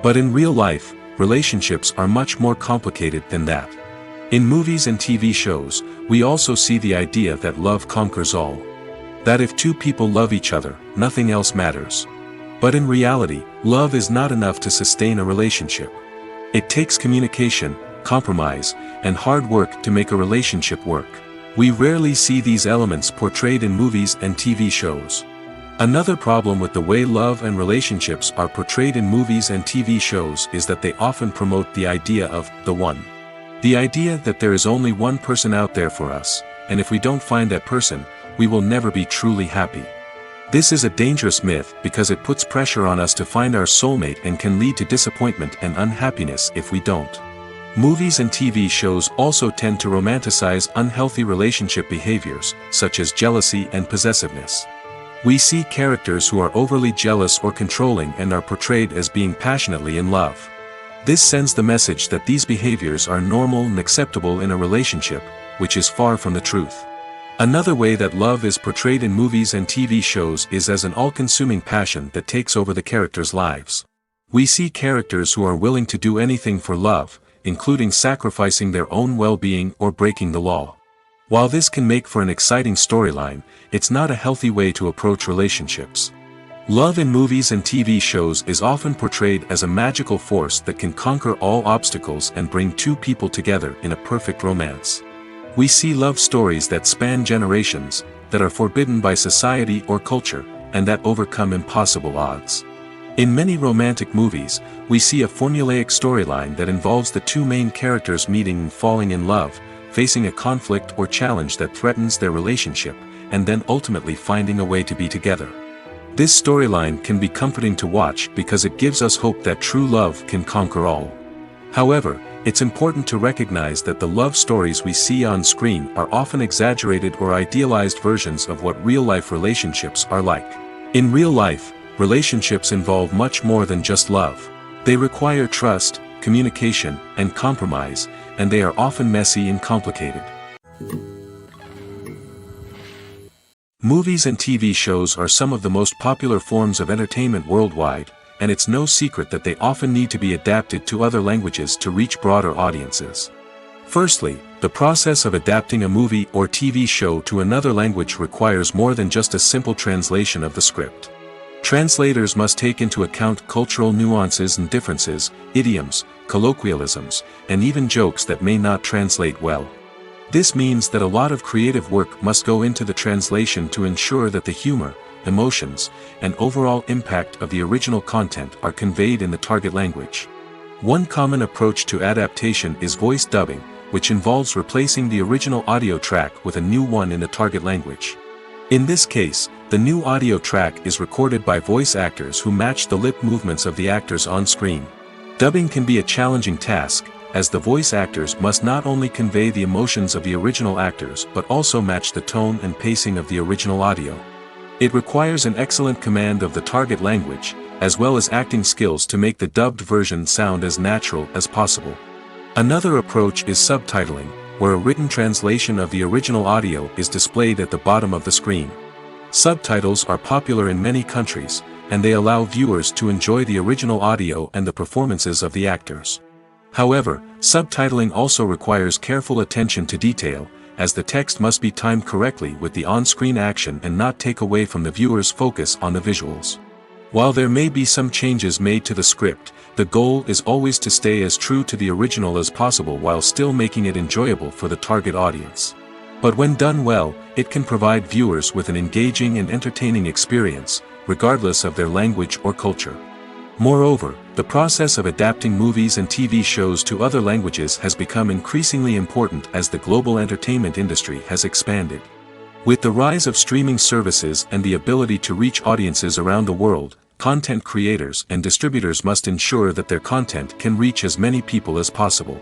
But in real life, relationships are much more complicated than that. In movies and TV shows, we also see the idea that love conquers all. That if two people love each other, nothing else matters. But in reality, love is not enough to sustain a relationship. It takes communication, compromise, and hard work to make a relationship work. We rarely see these elements portrayed in movies and TV shows. Another problem with the way love and relationships are portrayed in movies and TV shows is that they often promote the idea of the one. The idea that there is only one person out there for us, and if we don't find that person, we will never be truly happy. This is a dangerous myth because it puts pressure on us to find our soulmate and can lead to disappointment and unhappiness if we don't. Movies and TV shows also tend to romanticize unhealthy relationship behaviors, such as jealousy and possessiveness. We see characters who are overly jealous or controlling and are portrayed as being passionately in love. This sends the message that these behaviors are normal and acceptable in a relationship, which is far from the truth. Another way that love is portrayed in movies and TV shows is as an all-consuming passion that takes over the characters' lives. We see characters who are willing to do anything for love, including sacrificing their own well-being or breaking the law. While this can make for an exciting storyline, it's not a healthy way to approach relationships. Love in movies and TV shows is often portrayed as a magical force that can conquer all obstacles and bring two people together in a perfect romance. We see love stories that span generations, that are forbidden by society or culture, and that overcome impossible odds. In many romantic movies, we see a formulaic storyline that involves the two main characters meeting and falling in love, facing a conflict or challenge that threatens their relationship, and then ultimately finding a way to be together. This storyline can be comforting to watch because it gives us hope that true love can conquer all. However, it's important to recognize that the love stories we see on screen are often exaggerated or idealized versions of what real-life relationships are like. In real life, relationships involve much more than just love. They require trust, communication, and compromise, and they are often messy and complicated. Movies and TV shows are some of the most popular forms of entertainment worldwide, and it's no secret that they often need to be adapted to other languages to reach broader audiences. Firstly, the process of adapting a movie or TV show to another language requires more than just a simple translation of the script. Translators must take into account cultural nuances and differences, idioms, colloquialisms, and even jokes that may not translate well. This means that a lot of creative work must go into the translation to ensure that the humor, emotions, and overall impact of the original content are conveyed in the target language. One common approach to adaptation is voice dubbing, which involves replacing the original audio track with a new one in the target language. In this case, the new audio track is recorded by voice actors who match the lip movements of the actors on screen. Dubbing can be a challenging task, as the voice actors must not only convey the emotions of the original actors but also match the tone and pacing of the original audio. It requires an excellent command of the target language, as well as acting skills to make the dubbed version sound as natural as possible. Another approach is subtitling, where a written translation of the original audio is displayed at the bottom of the screen. Subtitles are popular in many countries, and they allow viewers to enjoy the original audio and the performances of the actors. However, subtitling also requires careful attention to detail, as the text must be timed correctly with the on-screen action and not take away from the viewer's focus on the visuals. While there may be some changes made to the script, the goal is always to stay as true to the original as possible while still making it enjoyable for the target audience. But when done well, it can provide viewers with an engaging and entertaining experience, regardless of their language or culture. Moreover, the process of adapting movies and TV shows to other languages has become increasingly important as the global entertainment industry has expanded. With the rise of streaming services and the ability to reach audiences around the world, content creators and distributors must ensure that their content can reach as many people as possible.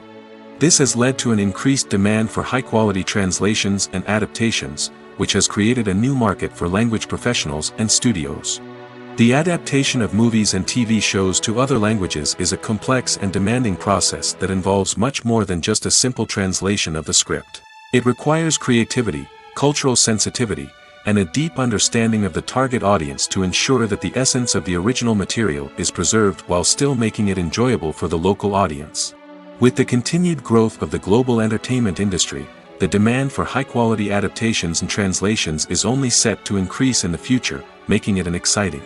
This has led to an increased demand for high-quality translations and adaptations, which has created a new market for language professionals and studios. The adaptation of movies and TV shows to other languages is a complex and demanding process that involves much more than just a simple translation of the script. It requires creativity, cultural sensitivity, and a deep understanding of the target audience to ensure that the essence of the original material is preserved while still making it enjoyable for the local audience. With the continued growth of the global entertainment industry, the demand for high-quality adaptations and translations is only set to increase in the future, making it an exciting.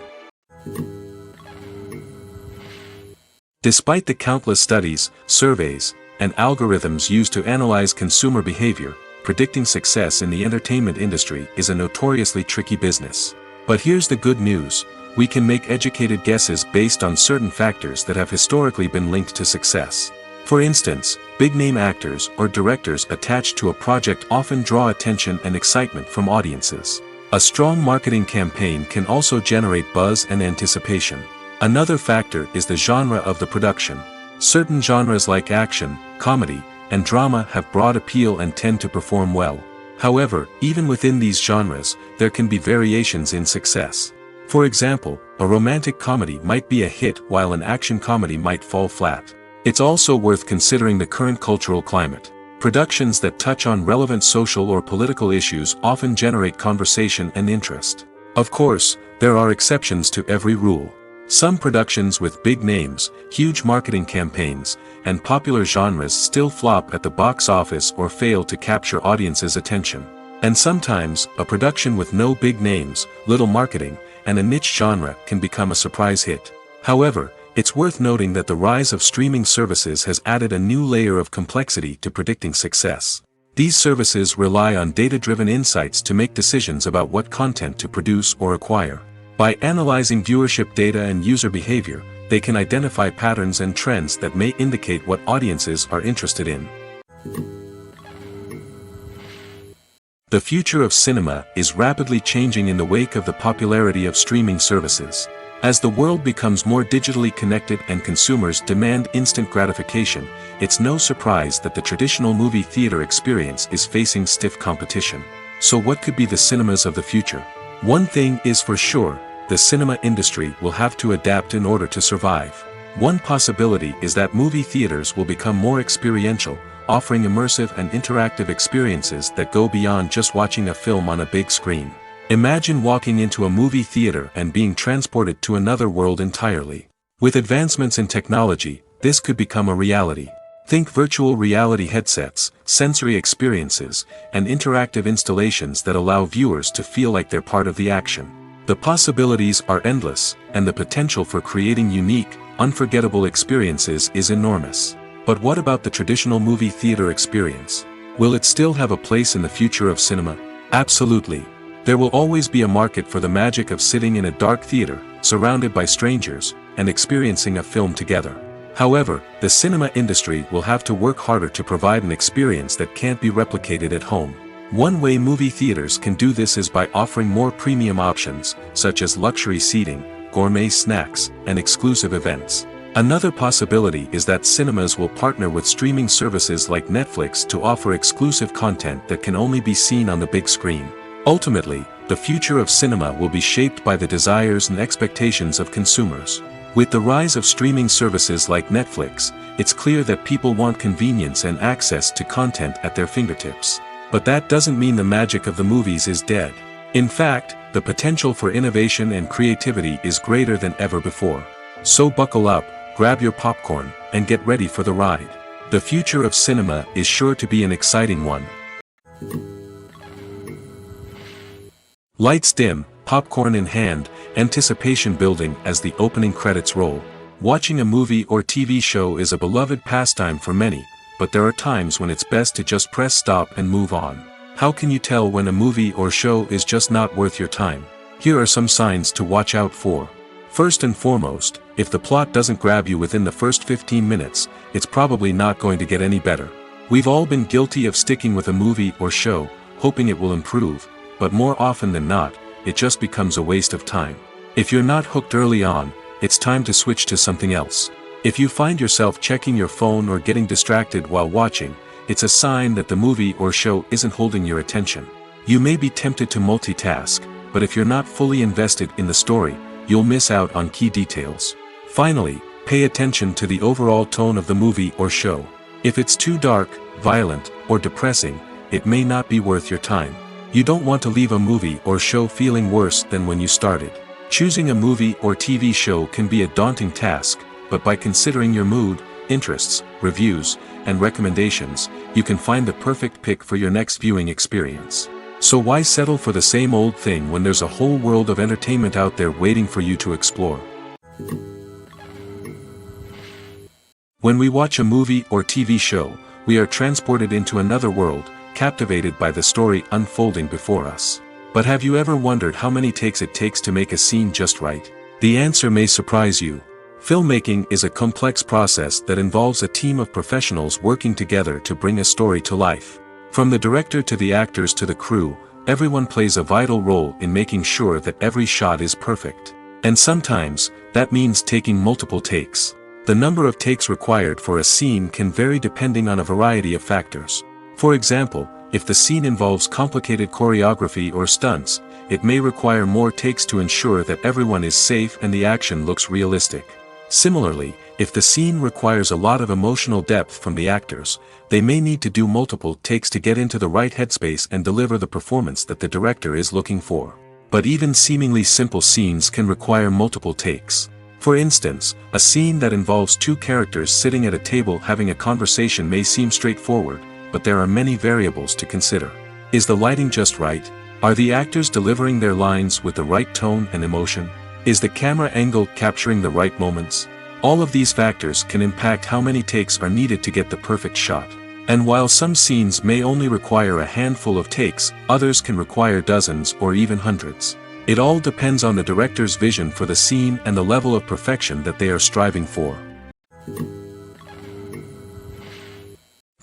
Despite the countless studies, surveys, and algorithms used to analyze consumer behavior, predicting success in the entertainment industry is a notoriously tricky business. But here's the good news: we can make educated guesses based on certain factors that have historically been linked to success. For instance, big-name actors or directors attached to a project often draw attention and excitement from audiences. A strong marketing campaign can also generate buzz and anticipation. Another factor is the genre of the production. Certain genres like action, comedy, and drama have broad appeal and tend to perform well. However, even within these genres, there can be variations in success. For example, a romantic comedy might be a hit while an action comedy might fall flat. It's also worth considering the current cultural climate. Productions that touch on relevant social or political issues often generate conversation and interest. Of course, there are exceptions to every rule. Some productions with big names, huge marketing campaigns, and popular genres still flop at the box office or fail to capture audiences' attention. And sometimes, a production with no big names, little marketing, and a niche genre can become a surprise hit. However, it's worth noting that the rise of streaming services has added a new layer of complexity to predicting success. These services rely on data-driven insights to make decisions about what content to produce or acquire. By analyzing viewership data and user behavior, they can identify patterns and trends that may indicate what audiences are interested in. The future of cinema is rapidly changing in the wake of the popularity of streaming services. As the world becomes more digitally connected and consumers demand instant gratification, it's no surprise that the traditional movie theater experience is facing stiff competition. So what could be the cinemas of the future? One thing is for sure: the cinema industry will have to adapt in order to survive. One possibility is that movie theaters will become more experiential, offering immersive and interactive experiences that go beyond just watching a film on a big screen. Imagine walking into a movie theater and being transported to another world entirely. With advancements in technology, this could become a reality. Think virtual reality headsets, sensory experiences, and interactive installations that allow viewers to feel like they're part of the action. The possibilities are endless, and the potential for creating unique, unforgettable experiences is enormous. But what about the traditional movie theater experience? Will it still have a place in the future of cinema? Absolutely. There will always be a market for the magic of sitting in a dark theater, surrounded by strangers, and experiencing a film together. However, the cinema industry will have to work harder to provide an experience that can't be replicated at home. One way movie theaters can do this is by offering more premium options, such as luxury seating, gourmet snacks, and exclusive events. Another possibility is that cinemas will partner with streaming services like Netflix to offer exclusive content that can only be seen on the big screen. Ultimately, the future of cinema will be shaped by the desires and expectations of consumers. With the rise of streaming services like Netflix, it's clear that people want convenience and access to content at their fingertips. But that doesn't mean the magic of the movies is dead. In fact, the potential for innovation and creativity is greater than ever before. So buckle up, grab your popcorn, and get ready for the ride. The future of cinema is sure to be an exciting one. Lights dim, popcorn in hand, anticipation building as the opening credits roll. Watching a movie or TV show is a beloved pastime for many, but there are times when it's best to just press stop and move on. How can you tell when a movie or show is just not worth your time? Here are some signs to watch out for. First and foremost, if the plot doesn't grab you within the first 15 minutes, it's probably not going to get any better. We've all been guilty of sticking with a movie or show, hoping it will improve, but more often than not, it just becomes a waste of time. If you're not hooked early on, it's time to switch to something else. If you find yourself checking your phone or getting distracted while watching, it's a sign that the movie or show isn't holding your attention. You may be tempted to multitask, but if you're not fully invested in the story, you'll miss out on key details. Finally, pay attention to the overall tone of the movie or show. If it's too dark, violent, or depressing, it may not be worth your time. You don't want to leave a movie or show feeling worse than when you started. Choosing a movie or TV show can be a daunting task, but by considering your mood, interests, reviews, and recommendations, you can find the perfect pick for your next viewing experience. So why settle for the same old thing when there's a whole world of entertainment out there waiting for you to explore? When we watch a movie or TV show, we are transported into another world, captivated by the story unfolding before us. But have you ever wondered how many takes it takes to make a scene just right? The answer may surprise you. Filmmaking is a complex process that involves a team of professionals working together to bring a story to life. From the director to the actors to the crew, everyone plays a vital role in making sure that every shot is perfect. And sometimes, that means taking multiple takes. The number of takes required for a scene can vary depending on a variety of factors. For example, if the scene involves complicated choreography or stunts, it may require more takes to ensure that everyone is safe and the action looks realistic. Similarly, if the scene requires a lot of emotional depth from the actors, they may need to do multiple takes to get into the right headspace and deliver the performance that the director is looking for. But even seemingly simple scenes can require multiple takes. For instance, a scene that involves two characters sitting at a table having a conversation may seem straightforward, but there are many variables to consider. Is the lighting just right? Are the actors delivering their lines with the right tone and emotion? Is the camera angle capturing the right moments? All of these factors can impact how many takes are needed to get the perfect shot. And while some scenes may only require a handful of takes, others can require dozens or even hundreds. It all depends on the director's vision for the scene and the level of perfection that they are striving for.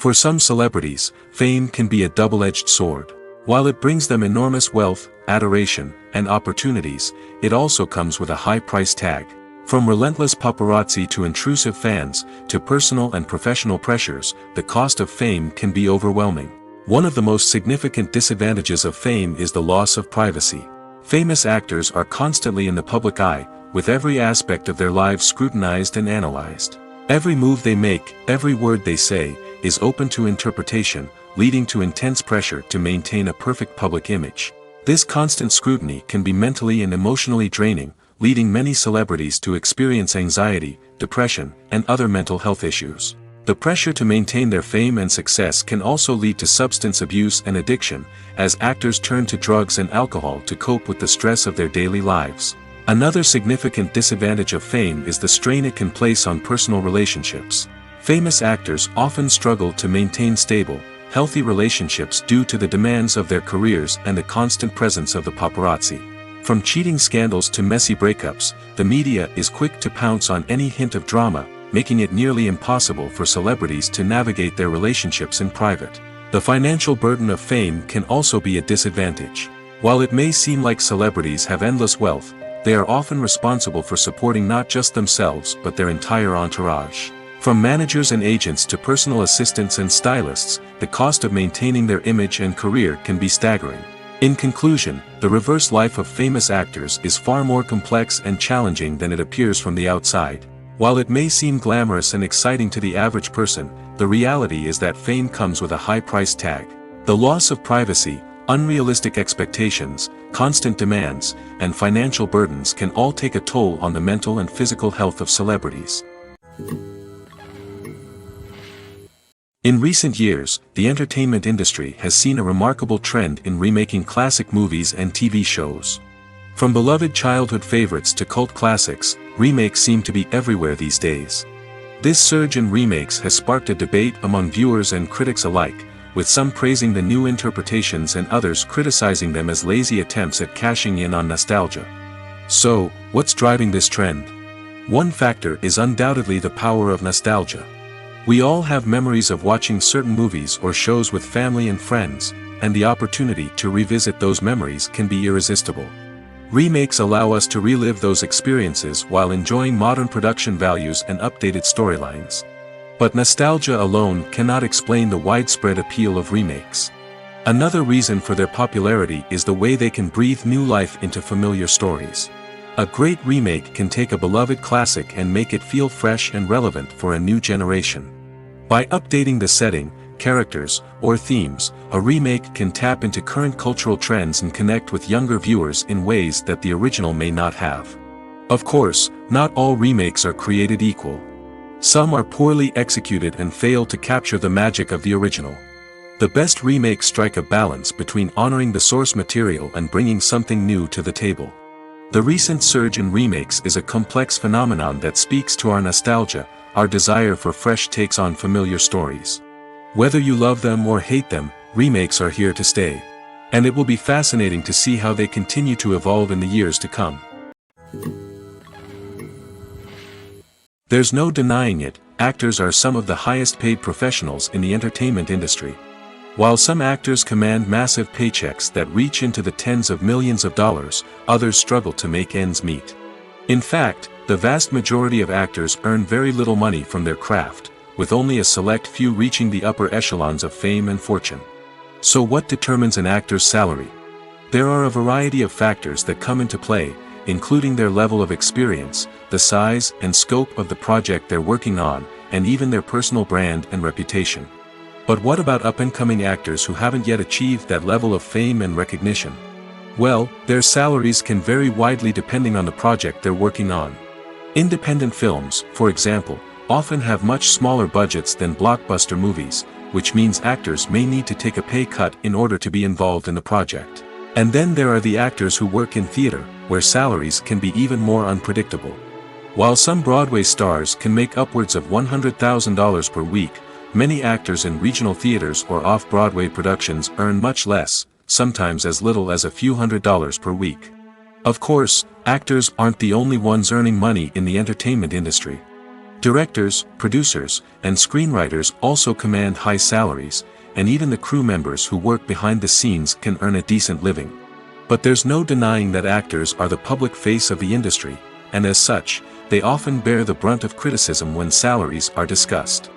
For some celebrities, fame can be a double-edged sword. While it brings them enormous wealth, adoration, and opportunities, it also comes with a high price tag. From relentless paparazzi to intrusive fans, to personal and professional pressures, the cost of fame can be overwhelming. One of the most significant disadvantages of fame is the loss of privacy. Famous actors are constantly in the public eye, with every aspect of their lives scrutinized and analyzed. Every move they make, every word they say, is open to interpretation, leading to intense pressure to maintain a perfect public image. This constant scrutiny can be mentally and emotionally draining, leading many celebrities to experience anxiety, depression, and other mental health issues. The pressure to maintain their fame and success can also lead to substance abuse and addiction, as actors turn to drugs and alcohol to cope with the stress of their daily lives. Another significant disadvantage of fame is the strain it can place on personal relationships. Famous actors often struggle to maintain stable, healthy relationships due to the demands of their careers and the constant presence of the paparazzi. From cheating scandals to messy breakups, the media is quick to pounce on any hint of drama, making it nearly impossible for celebrities to navigate their relationships in private. The financial burden of fame can also be a disadvantage. While it may seem like celebrities have endless wealth, they are often responsible for supporting not just themselves but their entire entourage. From managers and agents to personal assistants and stylists, the cost of maintaining their image and career can be staggering. In conclusion, the reverse life of famous actors is far more complex and challenging than it appears from the outside. While it may seem glamorous and exciting to the average person, the reality is that fame comes with a high price tag. The loss of privacy, unrealistic expectations, constant demands, and financial burdens can all take a toll on the mental and physical health of celebrities. In recent years, the entertainment industry has seen a remarkable trend in remaking classic movies and TV shows. From beloved childhood favorites to cult classics, remakes seem to be everywhere these days. This surge in remakes has sparked a debate among viewers and critics alike, with some praising the new interpretations and others criticizing them as lazy attempts at cashing in on nostalgia. So, what's driving this trend? One factor is undoubtedly the power of nostalgia. We all have memories of watching certain movies or shows with family and friends, and the opportunity to revisit those memories can be irresistible. Remakes allow us to relive those experiences while enjoying modern production values and updated storylines. But nostalgia alone cannot explain the widespread appeal of remakes. Another reason for their popularity is the way they can breathe new life into familiar stories. A great remake can take a beloved classic and make it feel fresh and relevant for a new generation. By updating the setting, characters, or themes, a remake can tap into current cultural trends and connect with younger viewers in ways that the original may not have. Of course, not all remakes are created equal. Some are poorly executed and fail to capture the magic of the original. The best remakes strike a balance between honoring the source material and bringing something new to the table. The recent surge in remakes is a complex phenomenon that speaks to our nostalgia, our desire for fresh takes on familiar stories. Whether you love them or hate them, remakes are here to stay. And it will be fascinating to see how they continue to evolve in the years to come. There's no denying it, actors are some of the highest paid professionals in the entertainment industry. While some actors command massive paychecks that reach into the tens of millions of dollars, others struggle to make ends meet. In fact, the vast majority of actors earn very little money from their craft, with only a select few reaching the upper echelons of fame and fortune. So what determines an actor's salary? There are a variety of factors that come into play, including their level of experience, the size and scope of the project they're working on, and even their personal brand and reputation. But what about up-and-coming actors who haven't yet achieved that level of fame and recognition? Well, their salaries can vary widely depending on the project they're working on. Independent films, for example, often have much smaller budgets than blockbuster movies, which means actors may need to take a pay cut in order to be involved in the project. And then there are the actors who work in theater, where salaries can be even more unpredictable. While some Broadway stars can make upwards of $100,000 per week, many actors in regional theaters or off-Broadway productions earn much less, sometimes as little as a few $100s per week. Of course, actors aren't the only ones earning money in the entertainment industry. Directors, producers, and screenwriters also command high salaries, and even the crew members who work behind the scenes can earn a decent living. But there's no denying that actors are the public face of the industry, and as such, they often bear the brunt of criticism when salaries are discussed.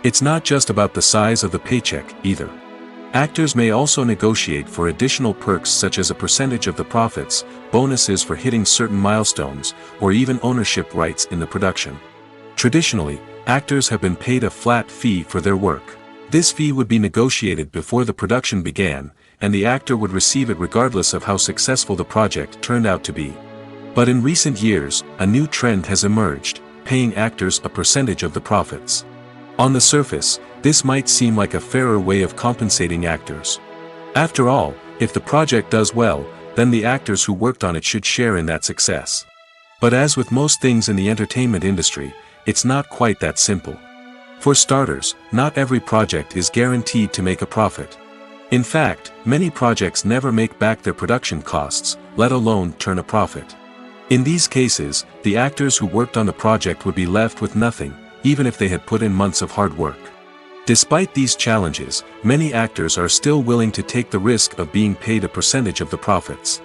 It's not just about the size of the paycheck, either. Actors may also negotiate for additional perks such as a percentage of the profits, bonuses for hitting certain milestones, or even ownership rights in the production. Traditionally, actors have been paid a flat fee for their work. This fee would be negotiated before the production began, and the actor would receive it regardless of how successful the project turned out to be. But in recent years, a new trend has emerged, paying actors a percentage of the profits. On the surface, this might seem like a fairer way of compensating actors. After all, if the project does well, then the actors who worked on it should share in that success. But as with most things in the entertainment industry, it's not quite that simple. For starters, not every project is guaranteed to make a profit. In fact, many projects never make back their production costs, let alone turn a profit. In these cases, the actors who worked on the project would be left with nothing, even if they had put in months of hard work. Despite these challenges, many actors are still willing to take the risk of being paid a percentage of the profits.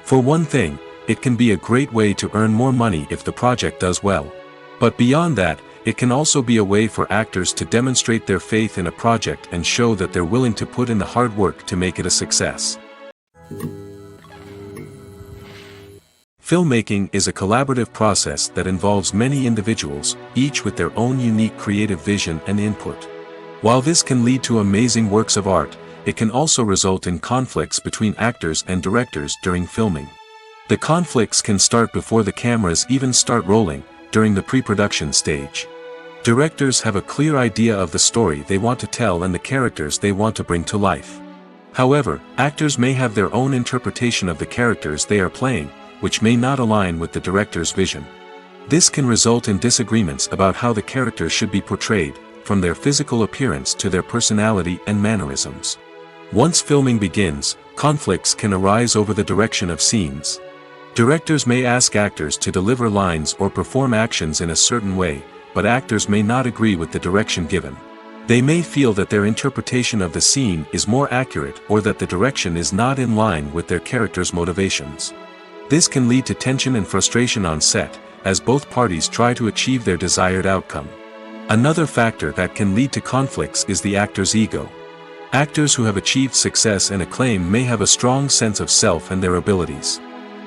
For one thing, it can be a great way to earn more money if the project does well. But beyond that, it can also be a way for actors to demonstrate their faith in a project and show that they're willing to put in the hard work to make it a success. Filmmaking is a collaborative process that involves many individuals, each with their own unique creative vision and input. While this can lead to amazing works of art, it can also result in conflicts between actors and directors during filming. The conflicts can start before the cameras even start rolling, during the pre-production stage. Directors have a clear idea of the story they want to tell and the characters they want to bring to life. However, actors may have their own interpretation of the characters they are playing, which may not align with the director's vision. This can result in disagreements about how the characters should be portrayed, from their physical appearance to their personality and mannerisms. Once filming begins, conflicts can arise over the direction of scenes. Directors may ask actors to deliver lines or perform actions in a certain way, but actors may not agree with the direction given. They may feel that their interpretation of the scene is more accurate or that the direction is not in line with their character's motivations. This can lead to tension and frustration on set, as both parties try to achieve their desired outcome. Another factor that can lead to conflicts is the actor's ego. Actors who have achieved success and acclaim may have a strong sense of self and their abilities.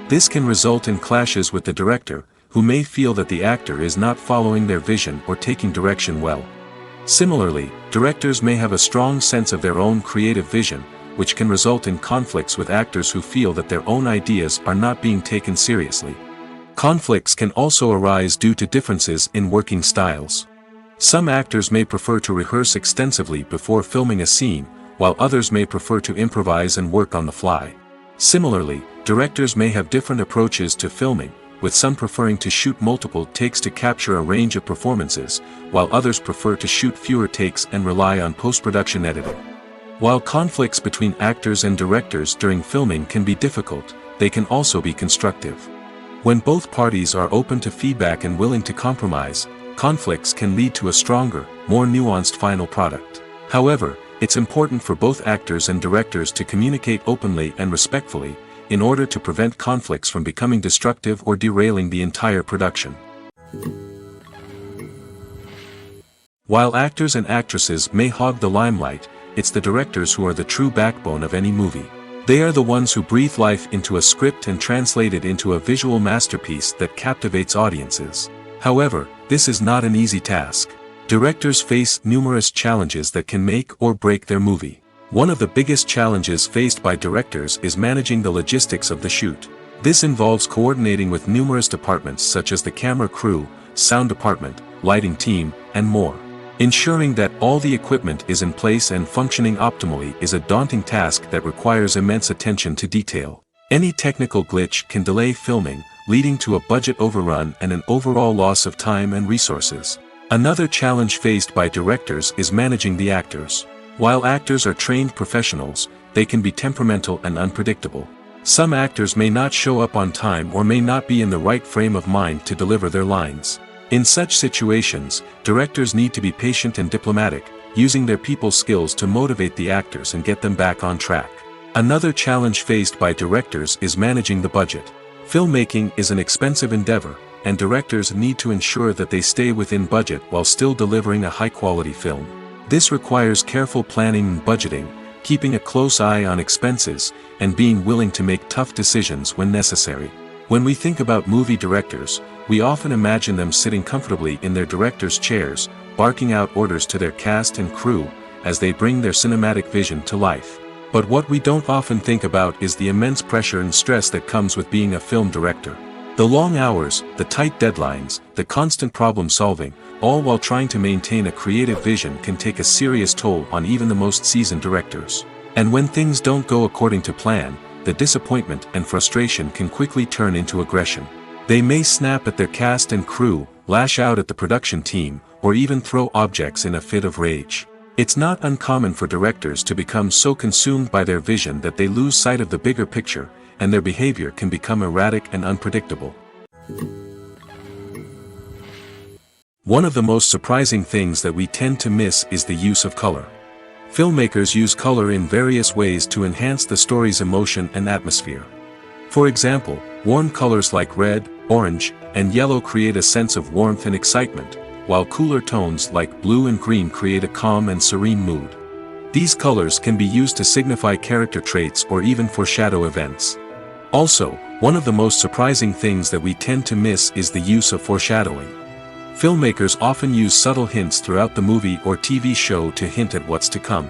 This can result in clashes with the director, who may feel that the actor is not following their vision or taking direction well. Similarly, directors may have a strong sense of their own creative vision, which can result in conflicts with actors who feel that their own ideas are not being taken seriously. Conflicts can also arise due to differences in working styles. Some actors may prefer to rehearse extensively before filming a scene, while others may prefer to improvise and work on the fly. Similarly, directors may have different approaches to filming, with some preferring to shoot multiple takes to capture a range of performances, while others prefer to shoot fewer takes and rely on post-production editing. While conflicts between actors and directors during filming can be difficult, they can also be constructive. When both parties are open to feedback and willing to compromise, conflicts can lead to a stronger, more nuanced final product. However, it's important for both actors and directors to communicate openly and respectfully, in order to prevent conflicts from becoming destructive or derailing the entire production. While actors and actresses may hog the limelight, it's the directors who are the true backbone of any movie. They are the ones who breathe life into a script and translate it into a visual masterpiece that captivates audiences. However, this is not an easy task. Directors face numerous challenges that can make or break their movie. One of the biggest challenges faced by directors is managing the logistics of the shoot. This involves coordinating with numerous departments such as the camera crew, sound department, lighting team, and more. Ensuring that all the equipment is in place and functioning optimally is a daunting task that requires immense attention to detail. Any technical glitch can delay filming, leading to a budget overrun and an overall loss of time and resources. Another challenge faced by directors is managing the actors. While actors are trained professionals, they can be temperamental and unpredictable. Some actors may not show up on time or may not be in the right frame of mind to deliver their lines. In such situations, directors need to be patient and diplomatic, using their people skills to motivate the actors and get them back on track. Another challenge faced by directors is managing the budget. Filmmaking is an expensive endeavor, and directors need to ensure that they stay within budget while still delivering a high-quality film. This requires careful planning and budgeting, keeping a close eye on expenses, and being willing to make tough decisions when necessary. When we think about movie directors, we often imagine them sitting comfortably in their director's chairs, barking out orders to their cast and crew, as they bring their cinematic vision to life. But what we don't often think about is the immense pressure and stress that comes with being a film director. The long hours, the tight deadlines, the constant problem solving, all while trying to maintain a creative vision can take a serious toll on even the most seasoned directors. And when things don't go according to plan, the disappointment and frustration can quickly turn into aggression. They may snap at their cast and crew, lash out at the production team, or even throw objects in a fit of rage. It's not uncommon for directors to become so consumed by their vision that they lose sight of the bigger picture, and their behavior can become erratic and unpredictable. One of the most surprising things that we tend to miss is the use of color. Filmmakers use color in various ways to enhance the story's emotion and atmosphere. For example, warm colors like red, orange, and yellow create a sense of warmth and excitement, while cooler tones like blue and green create a calm and serene mood. These colors can be used to signify character traits or even foreshadow events. Also, one of the most surprising things that we tend to miss is the use of foreshadowing. Filmmakers often use subtle hints throughout the movie or TV show to hint at what's to come.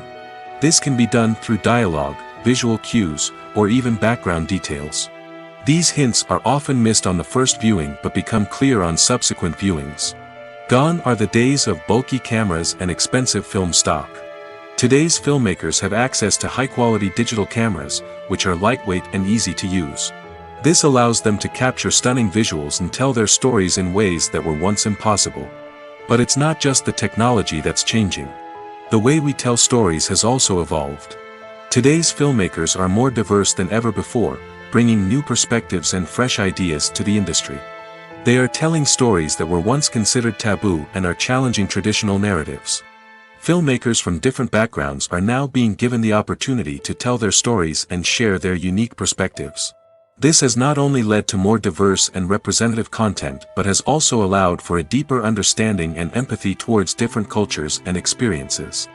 This can be done through dialogue, visual cues, or even background details. These hints are often missed on the first viewing but become clear on subsequent viewings. Gone are the days of bulky cameras and expensive film stock. Today's filmmakers have access to high-quality digital cameras, which are lightweight and easy to use. This allows them to capture stunning visuals and tell their stories in ways that were once impossible. But it's not just the technology that's changing. The way we tell stories has also evolved. Today's filmmakers are more diverse than ever before, bringing new perspectives and fresh ideas to the industry. They are telling stories that were once considered taboo and are challenging traditional narratives. Filmmakers from different backgrounds are now being given the opportunity to tell their stories and share their unique perspectives. This has not only led to more diverse and representative content but has also allowed for a deeper understanding and empathy towards different cultures and experiences.